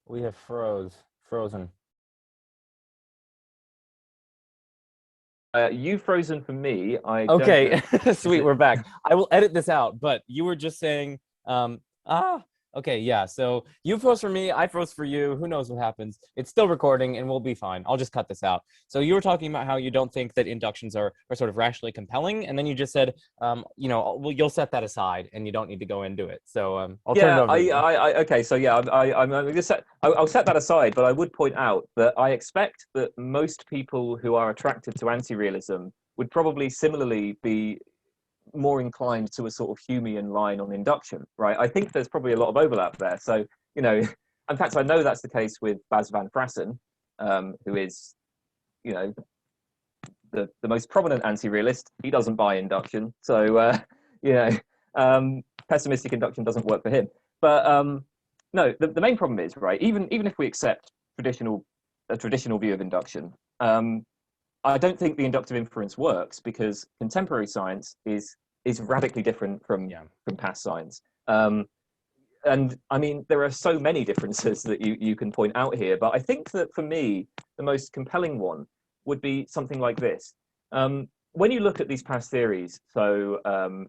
We have frozen. You've frozen for me. Okay, sweet, we're back. I will edit this out, but you were just saying, okay, yeah, so you froze for me, I froze for you, who knows what happens. It's still recording and we'll be fine. I'll just cut this out. So you were talking about how you don't think that inductions are sort of rationally compelling, and then you just said, well, you'll set that aside and you don't need to go into it. So I'll turn it over to you. Okay, so yeah, I'll set that aside, but I would point out that I expect that most people who are attracted to anti-realism would probably similarly be more inclined to a sort of Humean line on induction, right? I think there's probably a lot of overlap there. So, in fact, I know that's the case with Bas van Frassen, who is, the most prominent anti-realist. He doesn't buy induction. So, pessimistic induction doesn't work for him. But no, the main problem is, right, even if we accept a traditional view of induction, I don't think the inductive inference works because contemporary science is radically different from past science. and I mean, there are so many differences that you can point out here, but I think that for me, the most compelling one would be something like this. When you look at these past theories, so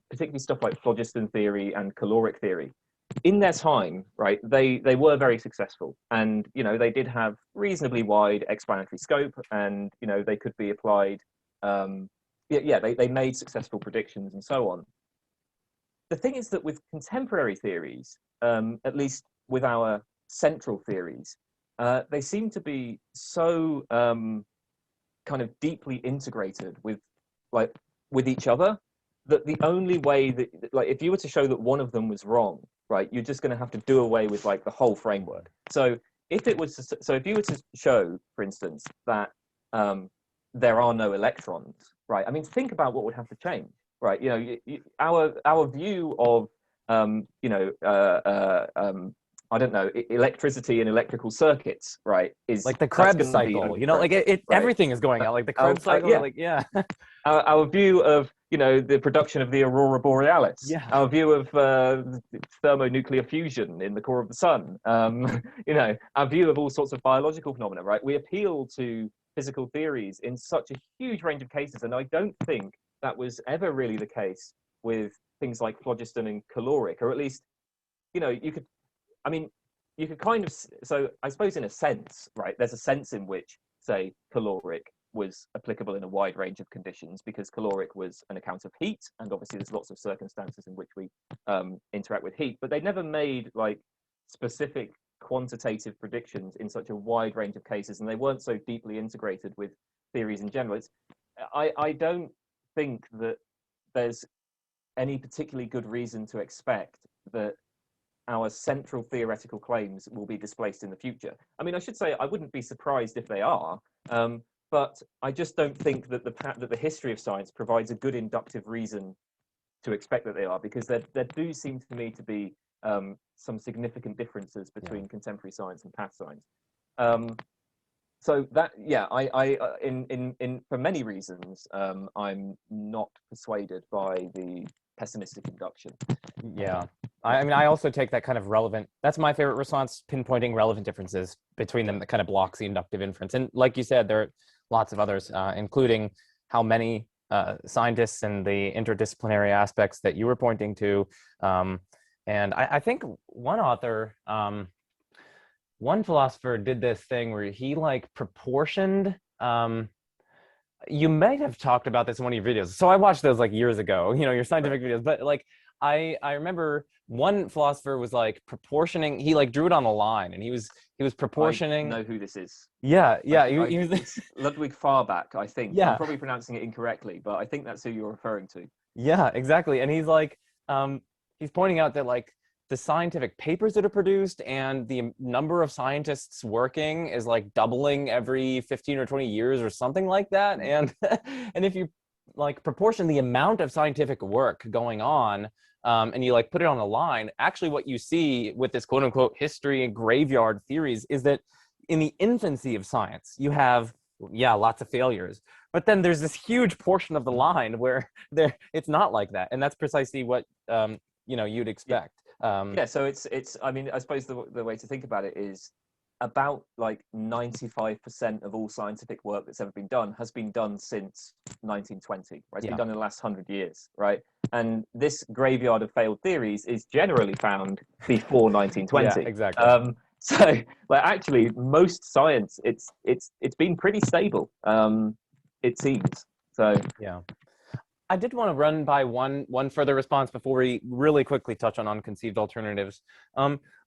particularly stuff like phlogiston theory and caloric theory, in their time, right, they were very successful, and they did have reasonably wide explanatory scope, and they could be applied. They made successful predictions and so on. The thing is that with contemporary theories, at least with our central theories, they seem to be so kind of deeply integrated with each other that the only way that, like, if you were to show that one of them was wrong, right, you're just going to have to do away with like the whole framework. So if you were to show, for instance, that there are no electrons, right? I mean, think about what would have to change, right? Our view of I don't know, electricity and electrical circuits, right? Is like the Krebs cycle, like right? everything is going out, like the Krebs cycle, yeah. like, yeah. Our view of, the production of the aurora borealis, yeah. our view of thermonuclear fusion in the core of the sun, our view of all sorts of biological phenomena, right? We appeal to physical theories in such a huge range of cases, and I don't think that was ever really the case with things like phlogiston and caloric, or at least, you could kind of, so I suppose in a sense, right, there's a sense in which, say, caloric was applicable in a wide range of conditions, because caloric was an account of heat, and obviously there's lots of circumstances in which we interact with heat, but they never made like specific quantitative predictions in such a wide range of cases, and they weren't so deeply integrated with theories in general. I don't think that there's any particularly good reason to expect that our central theoretical claims will be displaced in the future. I mean, I should say I wouldn't be surprised if they are, but I just don't think that the history of science provides a good inductive reason to expect that they are, because there do seem to me to be some significant differences between contemporary science and past science. So that, in for many reasons, I'm not persuaded by the pessimistic induction. Yeah. I mean, I also take that kind of relevant, that's my favorite response, pinpointing relevant differences between them that kind of blocks the inductive inference. And like you said, there are lots of others, including how many scientists and the interdisciplinary aspects that you were pointing to. And I think one author, one philosopher did this thing where he like proportioned, you might have talked about this in one of your videos. So I watched those like years ago, your scientific videos, but like, I remember one philosopher was like proportioning, he like drew it on a line, and he was proportioning. I know who this is. Yeah. He was Ludwig Farbach, I think. Yeah. I'm probably pronouncing it incorrectly, but I think that's who you're referring to. Yeah, exactly. And he's like, he's pointing out that like the scientific papers that are produced and the number of scientists working is like doubling every 15 or 20 years or something like that. And and if you like proportion the amount of scientific work going on, and you like put it on a line, actually what you see with this quote unquote history and graveyard theories is that in the infancy of science, you have, lots of failures, but then there's this huge portion of the line where it's not like that. And that's precisely what, you'd expect. So it's, I mean, I suppose the way to think about it is about like 95% of all scientific work that's ever been done has been done since 1920, right? It's been done in the last 100 years, right? And this graveyard of failed theories is generally found before 1920. Yeah, exactly. So, like, actually, most science, it's been pretty stable, it seems. So yeah. I did want to run by one further response before we really quickly touch on unconceived alternatives.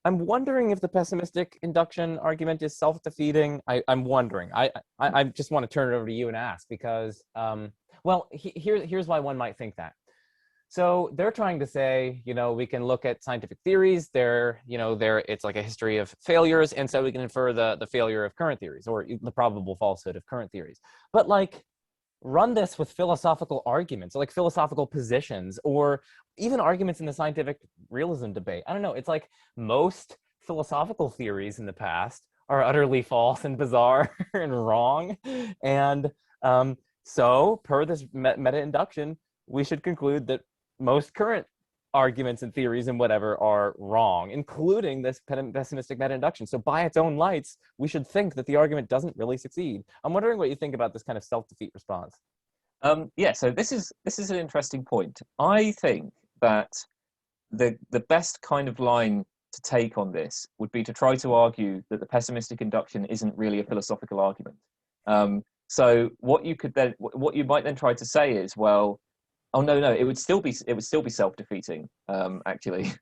I'm wondering if the pessimistic induction argument is self-defeating. I'm wondering. I just want to turn it over to you and ask, because, here's why one might think that. So they're trying to say, we can look at scientific theories. It's like a history of failures, and so we can infer the failure of current theories, or the probable falsehood of current theories. But like, run this with philosophical arguments, like philosophical positions, or even arguments in the scientific realism debate. I don't know. It's like most philosophical theories in the past are utterly false and bizarre and wrong. And so per this meta-induction, we should conclude that most current arguments and theories and whatever are wrong, including this pessimistic meta-induction. So by its own lights, we should think that the argument doesn't really succeed. I'm wondering what you think about this kind of self-defeat response. Yeah, so this is an interesting point. I think that the best kind of line to take on this would be to try to argue that the pessimistic induction isn't really a philosophical argument. So what you might then try to say is, well, oh no, it would still be self-defeating, actually.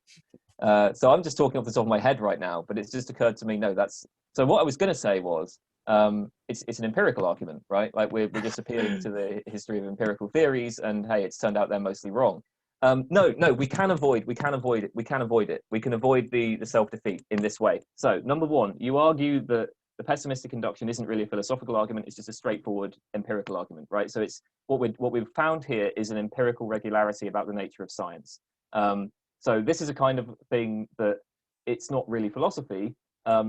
So I'm just talking off the top of my head right now, but it's just occurred to me, no, that's so. What I was going to say was, it's an empirical argument, right? Like we're just appealing to the history of empirical theories, and hey, it's turned out they're mostly wrong. No, we can avoid it. We can avoid the self-defeat in this way. So number one, you argue that the pessimistic induction isn't really a philosophical argument, it's just a straightforward empirical argument, right? So it's what we've found here is an empirical regularity about the nature of science. So this is a kind of thing that it's not really philosophy.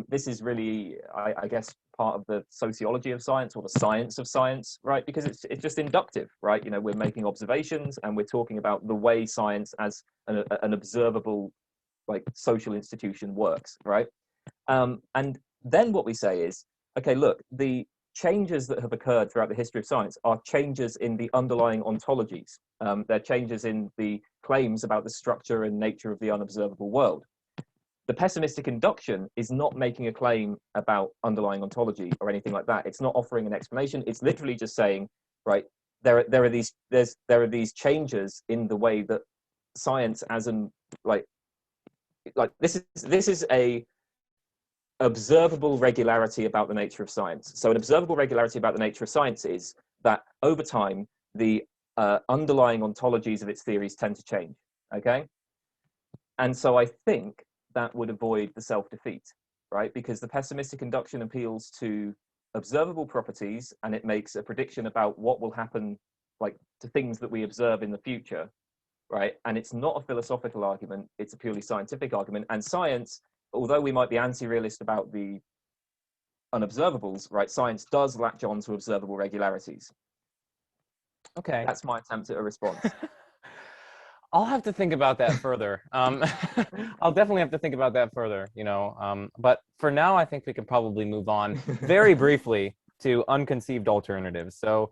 This is really, I guess, part of the sociology of science or the science of science, right? Because it's just inductive, right? You know, we're making observations and we're talking about the way science as an observable, like, social institution works, right? And then what we say is, okay, look, the changes that have occurred throughout the history of science are changes in the underlying ontologies. They're changes in the claims about the structure and nature of the unobservable world. The pessimistic induction is not making a claim about underlying ontology or anything like that. It's not offering an explanation. It's literally just saying, right, there are these changes in the way that science as an like this is a observable regularity about the nature of science. So an observable regularity about the nature of science is that over time the underlying ontologies of its theories tend to change. Okay, and so I think that would avoid the self-defeat, right? Because the pessimistic induction appeals to observable properties and it makes a prediction about what will happen, like, to things that we observe in the future, right? And it's not a philosophical argument, it's a purely scientific argument. And science, although we might be anti-realist about the unobservables, right, science does latch on to observable regularities. Okay. That's my attempt at a response. I'll have to think about that further. I'll definitely have to think about that further, you know. But for now, I think we can probably move on very briefly to unconceived alternatives. So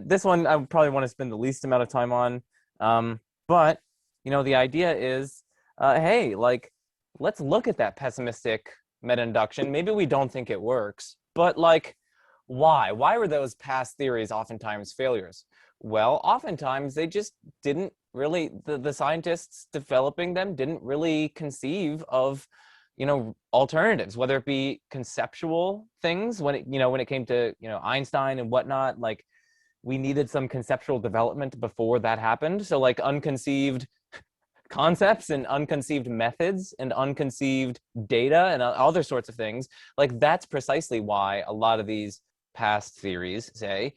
this one I would probably want to spend the least amount of time on. But, you know, the idea is, hey, like, let's look at that pessimistic meta-induction. Maybe we don't think it works, but, like, why? Why were those past theories oftentimes failures? Well, oftentimes they just didn't really, the scientists developing them didn't really conceive of, you know, alternatives, whether it be conceptual things when it came to, you know, Einstein and whatnot. Like, we needed some conceptual development before that happened. So, like, unconceived concepts and unconceived methods and unconceived data and other sorts of things. Like, that's precisely why a lot of these past theories, say,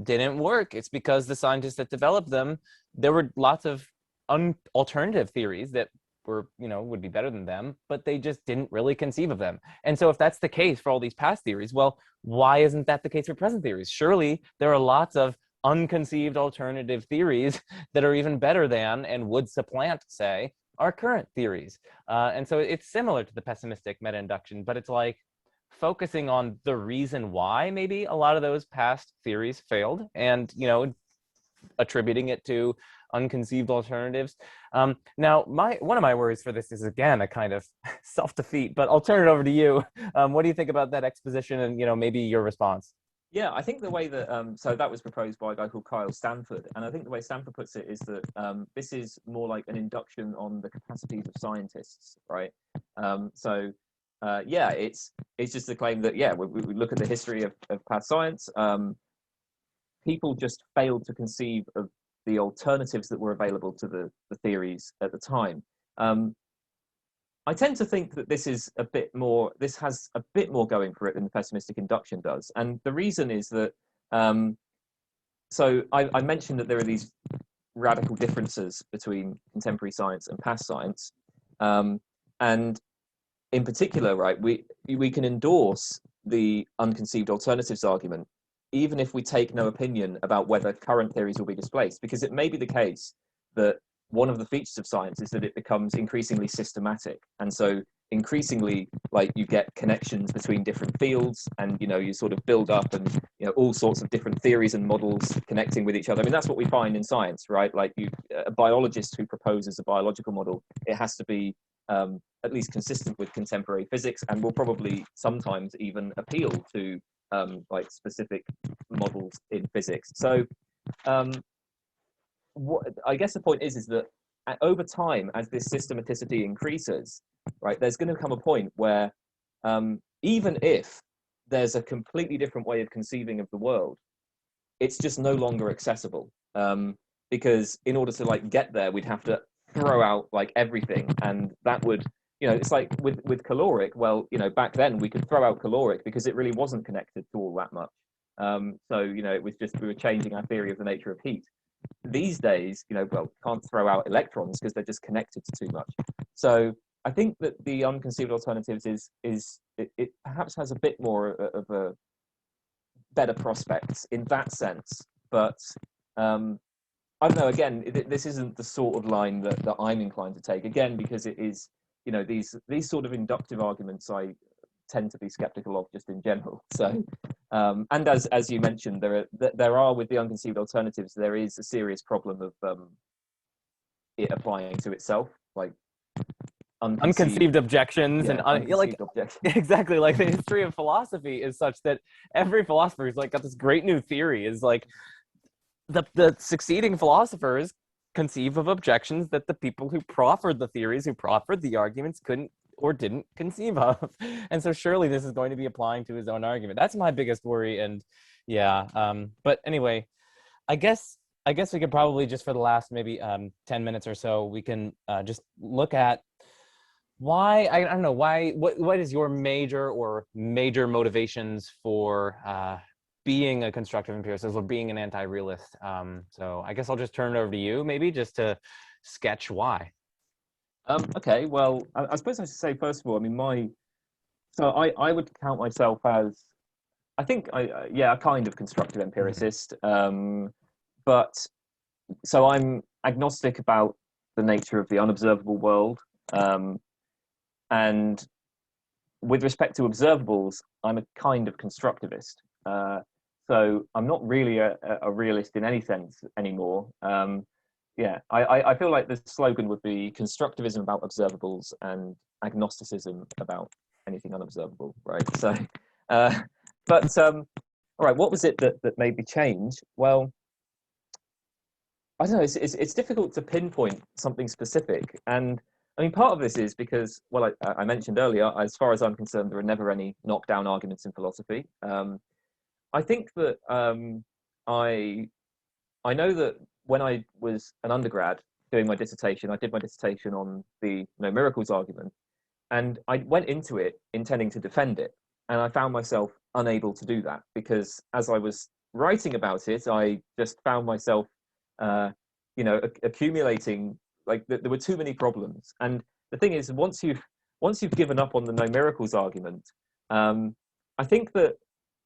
didn't work. It's because the scientists that developed them, there were lots of alternative theories that were, you know, would be better than them, but they just didn't really conceive of them. And so if that's the case for all these past theories, well, why isn't that the case for present theories? Surely there are lots of unconceived alternative theories that are even better than and would supplant, say, our current theories. And so it's similar to the pessimistic meta-induction, but it's like focusing on the reason why maybe a lot of those past theories failed and, you know, attributing it to unconceived alternatives. Now, one of my worries for this is, again, a kind of self-defeat, but I'll turn it over to you. What do you think about that exposition and, you know, maybe your response? Yeah, I think the way that, so that was proposed by a guy called Kyle Stanford. And I think the way Stanford puts it is that this is more like an induction on the capacities of scientists, right? Yeah, it's just the claim that, yeah, we look at the history of past science. People just failed to conceive of the alternatives that were available to the theories at the time. I tend to think that this has a bit more going for it than the pessimistic induction does. And the reason is that, so I mentioned that there are these radical differences between contemporary science and past science. And in particular, right, we can endorse the unconceived alternatives argument, even if we take no opinion about whether current theories will be displaced, because it may be the case that one of the features of science is that it becomes increasingly systematic, and so increasingly, like, you get connections between different fields, and you sort of build up, and all sorts of different theories and models connecting with each other. I mean, that's what we find in science, right? Like, a biologist who proposes a biological model, it has to be at least consistent with contemporary physics, and will probably sometimes even appeal to like specific models in physics. So what I guess the point is that over time, as this systematicity increases, right, there's going to come a point where even if there's a completely different way of conceiving of the world, it's just no longer accessible, because in order to like get there, we'd have to throw out like everything, and that would, it's like with caloric. Well, back then we could throw out caloric because it really wasn't connected to all that much. So it was just, we were changing our theory of the nature of heat. These days, well, can't throw out electrons because they're just connected to too much. So I think that the unconceived alternatives it perhaps has a bit more of a better prospects in that sense. But I don't know, again, this isn't the sort of line that I'm inclined to take, again, because it is, these sort of inductive arguments I tend to be skeptical of just in general. So and as you mentioned, there are with the unconceived alternatives, there is a serious problem of it applying to itself, like unconceived objections, and unconceived objections. Exactly, like the history of philosophy is such that every philosopher is like got this great new theory, is like the succeeding philosophers conceive of objections that the people who proffered the theories, who proffered the arguments, couldn't or didn't conceive of. And so surely this is going to be applying to his own argument. That's my biggest worry. And but anyway, I guess we could probably just, for the last maybe 10 minutes or so, we can just look at why, I don't know, what is your major motivations for being a constructive empiricist or being an anti-realist? So I guess I'll just turn it over to you, maybe just to sketch why. Okay, well, I suppose I should say, first of all, I mean, I would count myself as, I think, a kind of constructive empiricist. But so I'm agnostic about the nature of the unobservable world. And with respect to observables, I'm a kind of constructivist. So I'm not really a realist in any sense anymore. I feel like the slogan would be constructivism about observables and agnosticism about anything unobservable, right? So, all right, what was it that made me change? Well, I don't know, it's difficult to pinpoint something specific. And I mean, part of this is because, well, I mentioned earlier, as far as I'm concerned, there are never any knockdown arguments in philosophy. I think that I know that when I was an undergrad doing my dissertation, I did my dissertation on the no miracles argument, and I went into it intending to defend it, and I found myself unable to do that because as I was writing about it, I just found myself, accumulating, like there were too many problems. And the thing is, once you've given up on the no miracles argument, I think that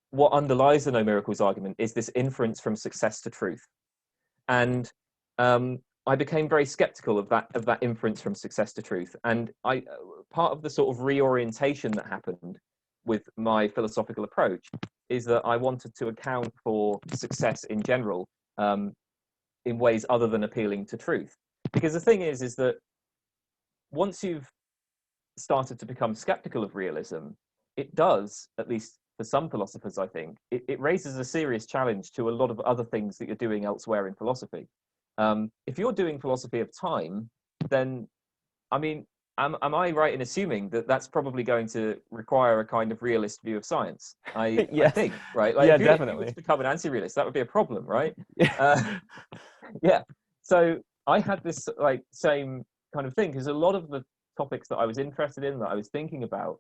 what underlies the no miracles argument is this inference from success to truth. And I became very skeptical of that inference from success to truth. And part of the sort of reorientation that happened with my philosophical approach is that I wanted to account for success in general in ways other than appealing to truth. Because the thing is that once you've started to become skeptical of realism, it does, at least for some philosophers, I think, it raises a serious challenge to a lot of other things that you're doing elsewhere in philosophy. If you're doing philosophy of time, then, I mean, am I right in assuming that that's probably going to require a kind of realist view of science? Yes. I think, right? Like, yeah, if you definitely. were to become an anti-realist, that would be a problem, right? Yeah. Yeah. So I had this like same kind of thing because a lot of the topics that I was interested in, that I was thinking about,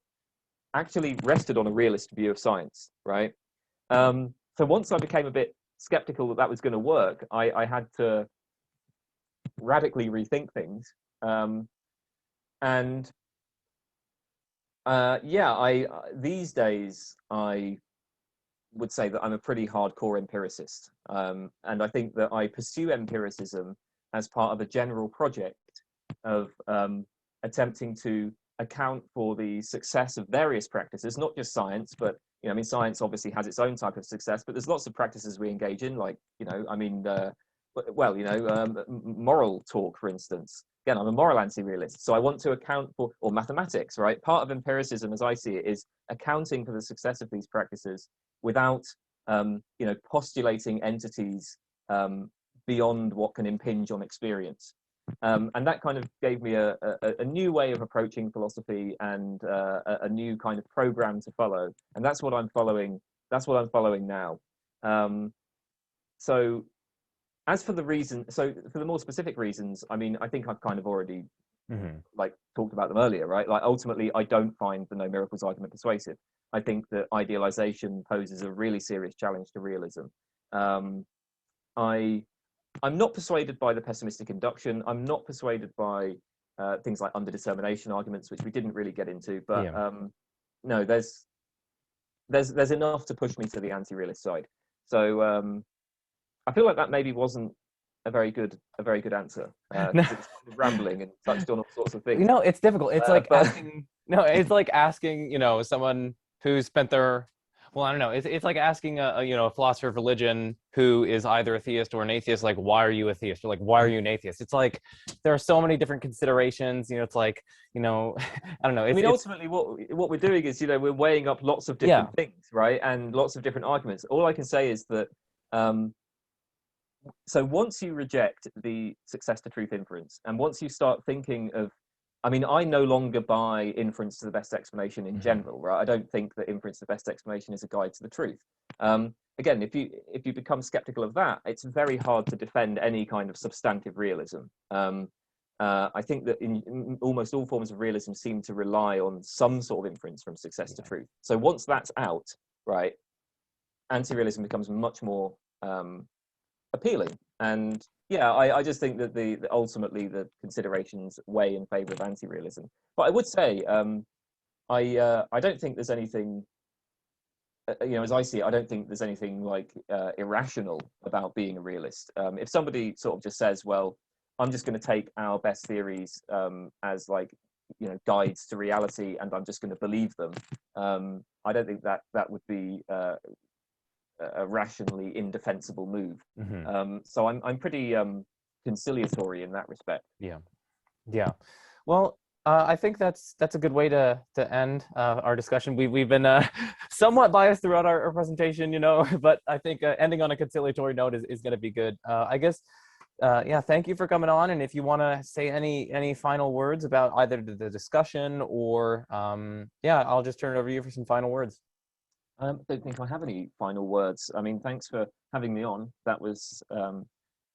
actually rested on a realist view of science, right? So once I became a bit skeptical that was going to work, I had to radically rethink things. These days I would say that I'm a pretty hardcore empiricist, and I think that I pursue empiricism as part of a general project of attempting to account for the success of various practices, not just science, but I mean, science obviously has its own type of success, but there's lots of practices we engage in, like moral talk, for instance. Again, I'm a moral anti-realist, so I want to account for, or mathematics, right? Part of empiricism, as I see it, is accounting for the success of these practices without, postulating entities beyond what can impinge on experience. And that kind of gave me a new way of approaching philosophy and a new kind of program to follow. And that's what I'm following. That's what I'm following now. So as for the reason, so for the more specific reasons, I mean, I think I've kind of already like talked about them earlier, right? Like ultimately, I don't find the no miracles argument persuasive. I think that idealization poses a really serious challenge to realism. I'm not persuaded by the pessimistic induction. I'm not persuaded by things like underdetermination arguments, which we didn't really get into. But no, there's enough to push me to the anti-realist side. So I feel like that maybe wasn't a very good answer. It's kind of rambling and touched on all sorts of things. It's difficult. It's like asking. No, it's like asking someone who's spent their. Well, I don't know. It's like asking a philosopher of religion who is either a theist or an atheist, like, why are you a theist? Or like, why are you an atheist? It's like there are so many different considerations. It's like I don't know. I mean, ultimately, what we're doing is we're weighing up lots of different things, right, and lots of different arguments. All I can say is that so once you reject the success to truth inference, and once you start thinking of, I mean, I no longer buy inference to the best explanation in general, right? I don't think that inference to the best explanation is a guide to the truth. Again, if you become skeptical of that, it's very hard to defend any kind of substantive realism. I think that in almost all forms of realism seem to rely on some sort of inference from success to truth. So once that's out, right, anti-realism becomes much more appealing. And I just think that ultimately the considerations weigh in favor of anti-realism. But I would say I don't think there's anything, as I see it, I don't think there's anything like irrational about being a realist. If somebody sort of just says, well, I'm just going to take our best theories as like guides to reality, and I'm just going to believe them, I don't think that would be a rationally indefensible move. So I'm pretty conciliatory in that respect. Yeah. Well, I think that's a good way to end our discussion. We've been somewhat biased throughout our presentation, but I think ending on a conciliatory note is going to be good. I guess. Thank you for coming on. And if you want to say any final words about either the discussion or I'll just turn it over to you for some final words. I don't think I have any final words. I mean, thanks for having me on. That was,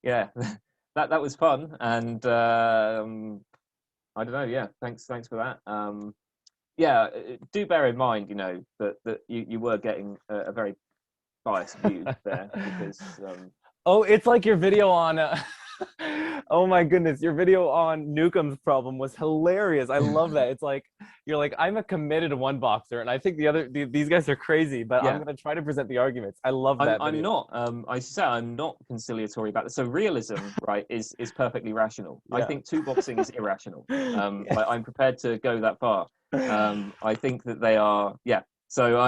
that was fun. And I don't know. Yeah, thanks for that. Do bear in mind, that you were getting a very biased view there because. Oh, it's like your video on. Oh my goodness, your video on Newcomb's problem was hilarious. I love that. It's like you're like, I'm a committed one boxer, and I think these guys are crazy, but I'm going to try to present the arguments. I love that. I'm not. I say I'm not conciliatory about it. So realism, right, is perfectly rational. I think two boxing is irrational. But I'm prepared to go that far. I think that they are. So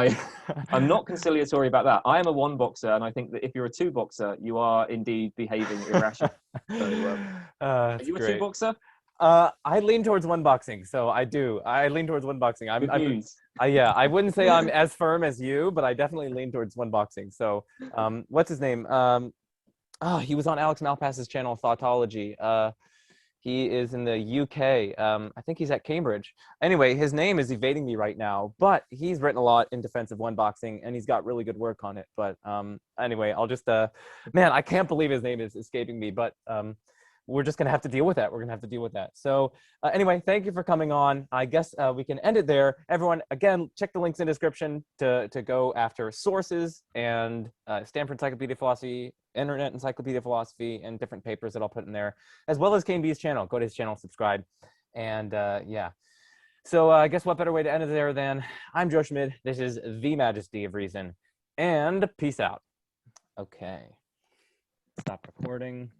I'm not conciliatory about that. I am a one boxer, and I think that if you're a two boxer, you are indeed behaving irrationally. So, are you a two boxer? I lean towards one boxing, so I do. I lean towards one boxing. Good news. I wouldn't say I'm as firm as you, but I definitely lean towards one boxing. So, what's his name? He was on Alex Malpass's channel, Thoughtology. He is in the UK. I think he's at Cambridge. Anyway, his name is evading me right now, but he's written a lot in defense of one boxing, and he's got really good work on it. But anyway, I'll just, man, I can't believe his name is escaping me, but we're just going to have to deal with that. We're going to have to deal with that. So anyway, thank you for coming on. I guess we can end it there. Everyone, again, check the links in the description to go after sources and Stanford Encyclopedia of Philosophy, Internet Encyclopedia of Philosophy, and different papers that I'll put in there, as well as Kane B's channel. Go to his channel, subscribe. And so I guess what better way to end it there than I'm Joe Schmid. This is the Majesty of Reason, and peace out. Okay. Stop recording.